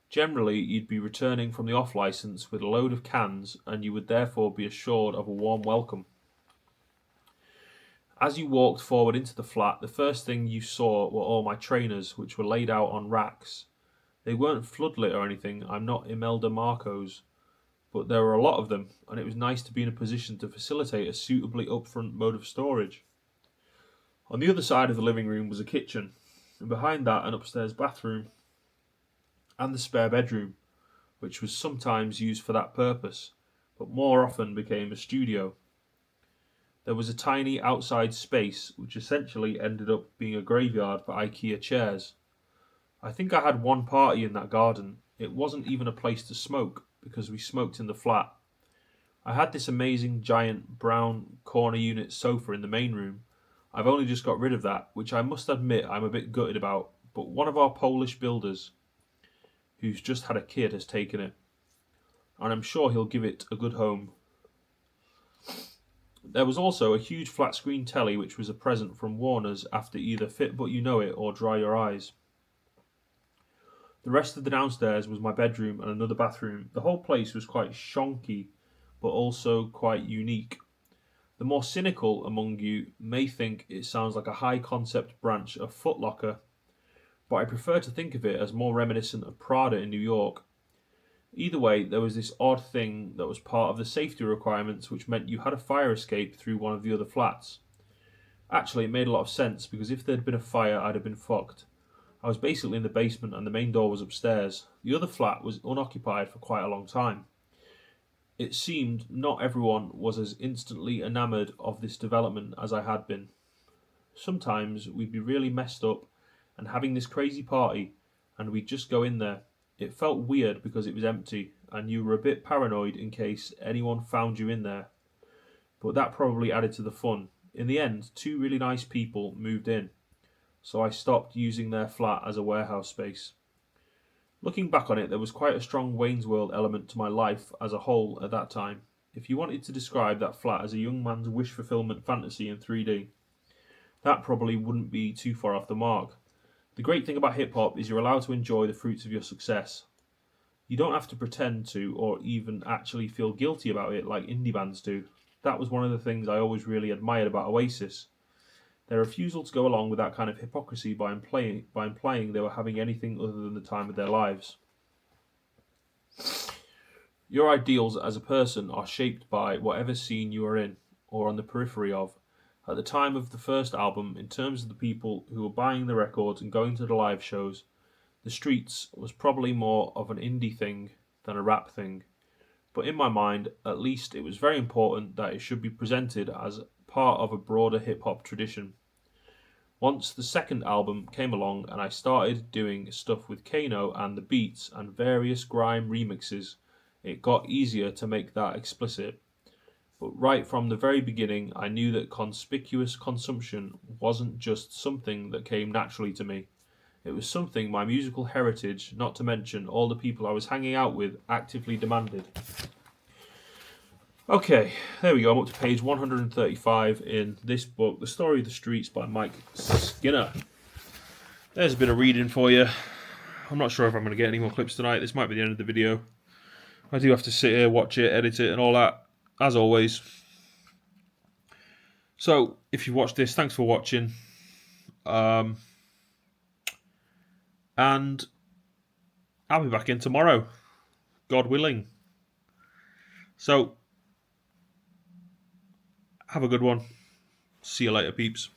Generally, you'd be returning from the off-licence with a load of cans and you would therefore be assured of a warm welcome. As you walked forward into the flat, the first thing you saw were all my trainers, which were laid out on racks. They weren't floodlit or anything, I'm not Imelda Marcos, but there were a lot of them, and it was nice to be in a position to facilitate a suitably upfront mode of storage. On the other side of the living room was a kitchen, and behind that an upstairs bathroom, and the spare bedroom, which was sometimes used for that purpose, but more often became a studio. There was a tiny outside space, which essentially ended up being a graveyard for IKEA chairs. I think I had one party in that garden. It wasn't even a place to smoke, because we smoked in the flat. I had this amazing giant brown corner unit sofa in the main room. I've only just got rid of that, which I must admit I'm a bit gutted about, but one of our Polish builders, who's just had a kid, has taken it, and I'm sure he'll give it a good home. There was also a huge flat screen telly which was a present from Warner's after either Fit But You Know It or Dry Your Eyes. The rest of the downstairs was my bedroom and another bathroom. The whole place was quite shonky, but also quite unique. The more cynical among you may think it sounds like a high-concept branch of Foot Locker, but I prefer to think of it as more reminiscent of Prada in New York. Either way, there was this odd thing that was part of the safety requirements which meant you had a fire escape through one of the other flats. Actually, it made a lot of sense because if there'd been a fire, I'd have been fucked. I was basically in the basement and the main door was upstairs. The other flat was unoccupied for quite a long time. It seemed not everyone was as instantly enamoured of this development as I had been. Sometimes we'd be really messed up and having this crazy party, and we'd just go in there. It felt weird because it was empty, and you were a bit paranoid in case anyone found you in there. But that probably added to the fun. In the end, two really nice people moved in, so I stopped using their flat as a warehouse space. Looking back on it, there was quite a strong Wayne's World element to my life as a whole at that time. If you wanted to describe that flat as a young man's wish fulfillment fantasy in 3D, that probably wouldn't be too far off the mark. The great thing about hip hop is you're allowed to enjoy the fruits of your success. You don't have to pretend to or even actually feel guilty about it like indie bands do. That was one of the things I always really admired about Oasis. Their refusal to go along with that kind of hypocrisy by implying they were having anything other than the time of their lives. Your ideals as a person are shaped by whatever scene you are in, or on the periphery of. At the time of the first album, in terms of the people who were buying the records and going to the live shows, The Streets was probably more of an indie thing than a rap thing. But in my mind, at least, it was very important that it should be presented as part of a broader hip-hop tradition. Once the second album came along and I started doing stuff with Kano and the Beats and various grime remixes, it got easier to make that explicit. But right from the very beginning, I knew that conspicuous consumption wasn't just something that came naturally to me. It was something my musical heritage, not to mention all the people I was hanging out with, actively demanded. Okay, there we go. I'm up to page 135 in this book, The Story of the Streets by Mike Skinner. There's a bit of reading for you. I'm not sure if I'm going to get any more clips tonight. This might be the end of the video. I do have to sit here, watch it, edit it and all that, as always. So, if you've watched this, thanks for watching. And I'll be back in tomorrow, God willing. So, have a good one. See you later, peeps.